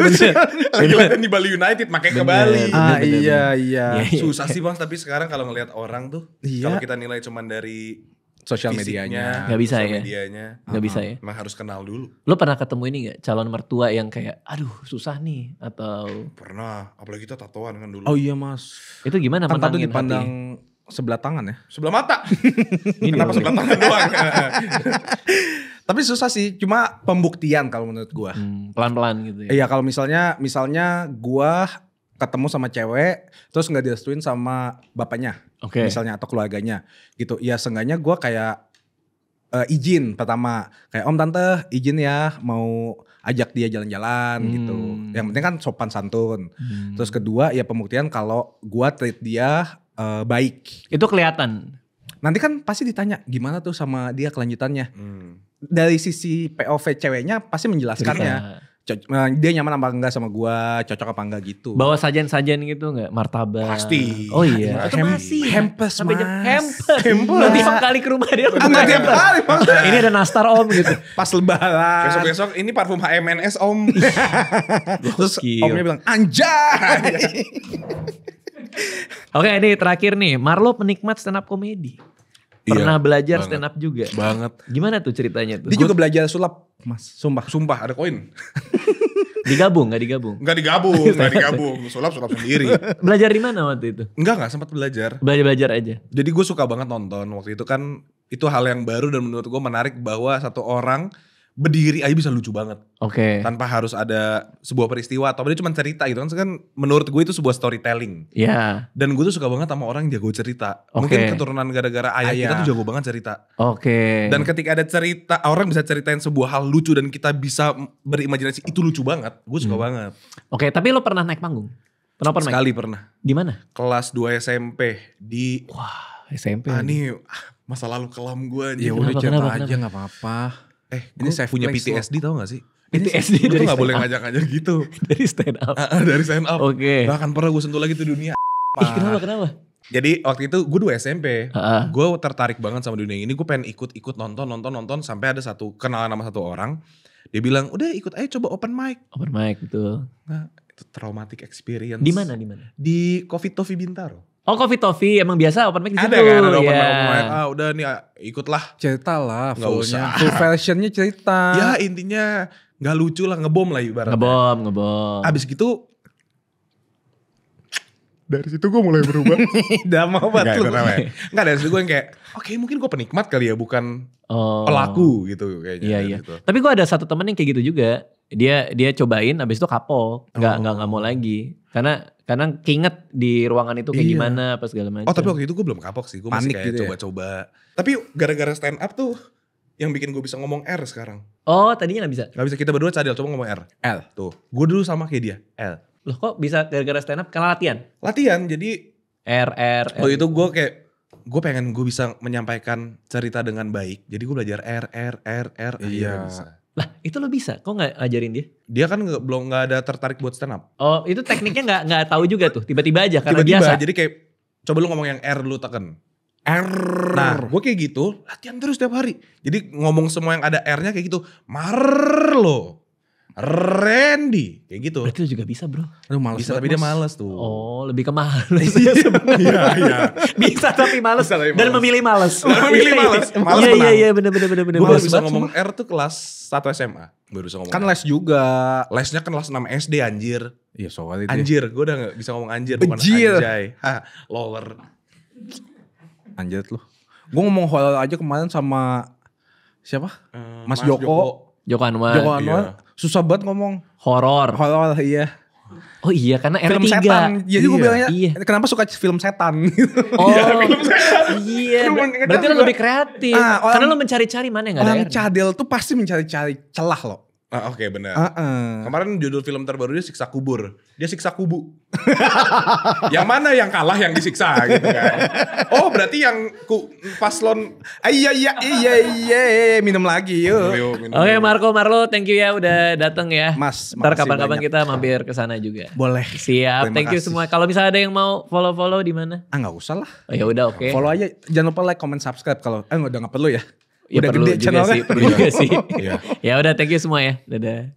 Lagi latihan di Bali United makanya ke Bali. Ah Bener. iya. Iya. Susah sih bang, tapi sekarang kalau ngelihat orang tuh, Iya. kalau kita nilai cuman dari Sosial fisiknya, medianya. Nggak bisa sosial ya? medianya, Gak bisa ya. emang harus kenal dulu. Lo pernah ketemu ini gak? Calon mertua yang kayak aduh susah nih. Atau Pernah, apalagi kita tatoan kan dulu. Oh iya mas. itu gimana Kan tadi menangin dipandang hati? sebelah tangan ya. Sebelah mata. Ini Kenapa loh. sebelah tangan doang? Tapi susah sih, cuma pembuktian kalau menurut gua. Pelan-pelan gitu ya. Iya kalau misalnya gua ketemu sama cewek terus nggak direstuin sama bapaknya, Oke. misalnya atau keluarganya, gitu. Ya seenggaknya gua kayak izin pertama, kayak om tante izin ya mau ajak dia jalan-jalan gitu. Yang penting kan sopan santun. Terus kedua ya pembuktian kalau gua treat dia baik. Itu kelihatan. Nanti kan pasti ditanya gimana tuh sama dia kelanjutannya. Hmm. Dari sisi POV ceweknya pasti menjelaskannya. Dia nyaman apa enggak sama gua, cocok apa enggak gitu. Bawa sajen-sajen gitu gak? Martabak. Pasti. Oh iya. Itu masih. Hampers Sampai jam mas. hampers. Nanti tiap kali ke rumah dia. Enggak tiap hari mas. Ini ada nastar om gitu. Pas lebaran. Besok-besok ini parfum HMNS om. Terus Gokil. omnya bilang anjay. Oke ini terakhir nih. Marlo penikmat stand up komedi. Pernah Iya, belajar banget. stand up juga. Banget. Gimana tuh ceritanya tuh? Dia juga belajar sulap mas. Sumpah. Sumpah ada koin. Digabung gak digabung? Enggak digabung, enggak digabung. Sulap sendiri. Belajar di mana waktu itu? Enggak sempat belajar. Belajar aja. Jadi gue suka banget nonton. Waktu itu kan itu hal yang baru dan menurut gue menarik bahwa satu orang berdiri aja bisa lucu banget. Oke. Tanpa harus ada sebuah peristiwa atau dia cuma cerita gitu kan. Kan menurut gue itu sebuah storytelling. Ya. Dan gue tuh suka banget sama orang yang jago cerita. Oke. Mungkin keturunan gara-gara ayah kita tuh jago banget cerita. Oke. Dan ketika ada cerita, orang bisa ceritain sebuah hal lucu dan kita bisa berimajinasi itu lucu banget. Gue suka banget. Oke, tapi lo pernah naik panggung? Pernah pernah? Sekali pernah. Di mana? Kelas 2 SMP di Wah, SMP. ini masa lalu kelam gue. Ya Kenapa, udah cerita kenapa, aja kenapa? nggak apa-apa. Ini saya punya safe place PTSD tau gak sih? PTSD Gue dari tuh gak boleh stand up. ngajak-ngajak gitu. Dari stand up. Dari stand up. Oke. Gak akan pernah gue sentuh lagi tuh dunia. Ih, kenapa? Jadi waktu itu gue 2 SMP. Heeh. Gue tertarik banget sama dunia ini. Gue pengen ikut nonton. Sampai ada kenalan sama satu orang. Dia bilang udah ikut aja coba open mic. Open mic betul. Nah itu traumatic experience. Di mana? Di Coffee Toffee Bintaro. Oh, Coffee Toffee emang biasa open mic di situ. Ada kan ada open ya. mic. Udah nih ikutlah. Cerita lah Nggak fullnya. usah. Full versionnya cerita. Ya intinya gak lucu lah, ngebom lah ibaratnya. Ngebom. Abis gitu dari situ gue mulai berubah. Udah mau banget lu. Enggak, dari situ gue yang kayak oke, mungkin gue penikmat kali ya, bukan Oh. pelaku gitu kayaknya. Iya, dari iya. situ. Tapi gue ada satu temen yang kayak gitu juga. Dia cobain abis itu kapok. Nggak mau lagi. Karena keinget di ruangan itu kayak Iya. gimana apa segala macam. Oh tapi waktu itu gue belum kapok sih, gue masih Panik kayak gitu ya? coba-coba. Tapi gara-gara stand up tuh yang bikin gue bisa ngomong R sekarang. Oh, tadinya gak bisa. Gak bisa kita berdua Cadel, coba ngomong R. L. Tuh, gue dulu sama kayak dia, L. Loh kok bisa gara-gara stand up? Karena latihan? Latihan, jadi R. waktu itu gue kayak gue pengen gue bisa menyampaikan cerita dengan baik. Jadi gue belajar R. Iya. Bisa. Lah itu lo bisa, kok gak ajarin dia? Dia kan belum nggak ada tertarik buat stand up. Oh itu tekniknya nggak tahu juga tuh, tiba-tiba aja karena Tiba-tiba, biasa. jadi kayak coba lu ngomong yang R lu tekan. R. Nah gue kayak gitu, latihan terus tiap hari. Jadi ngomong semua yang ada R-nya kayak gitu. Marlo, Randy, kayak gitu. Berarti lo juga bisa bro. Aduh males Bisa banget, tapi dia Mas. males tuh. Oh lebih ke males ya sebenarnya. Iya. Bisa tapi males Bisa tapi dan males. memilih males. Dan memilih males. Males Iya menang. iya bener. Gue baru Males bisa banget, ngomong sumpah. R tuh kelas 1 SMA. Baru bisa ngomong Kan R. les juga. Lesnya kan kelas 6 SD anjir. Iya soal itu. Anjir, gue udah gak bisa ngomong anjir. Bukan Anjir. anjay. Hah, lower. Anjir lu. Gue ngomong horor aja kemarin sama siapa? Mas Joko. Joko Anwar. Joko Anwar. Susah banget ngomong. Horor. Horor iya. Oh iya karena R3. Film setan. Jadi gue Iya. bilangnya Iya. kenapa suka film setan gitu. Oh iya. Lu Berarti lo juga. lebih kreatif. Ah, orang- Karena lo mencari-cari mana yang gak ada Orang R. cadel tuh pasti mencari-cari celah loh. Ah, oke benar. Heeh. Kemarin judul film terbaru dia siksa kubur. Dia siksa kubu. Yang mana yang kalah yang disiksa gitu kan. Oh berarti yang paslon. Iya, minum lagi yuk. Oke Marlo thank you ya udah dateng ya. Mas, Ntar makasih kapan-kapan banyak. kita mampir ke sana juga. Boleh. Siap, Terima thank you kasih. semua. Kalau misalnya ada yang mau follow di mana? Ah nggak usah lah. Oh ya udah oke. Follow aja. Jangan lupa like, comment, subscribe kalau udah nggak perlu ya. Ya Udah perlu gede juga channelnya. sih, perlu juga sih. Iya. Ya udah thank you semua ya. Dadah.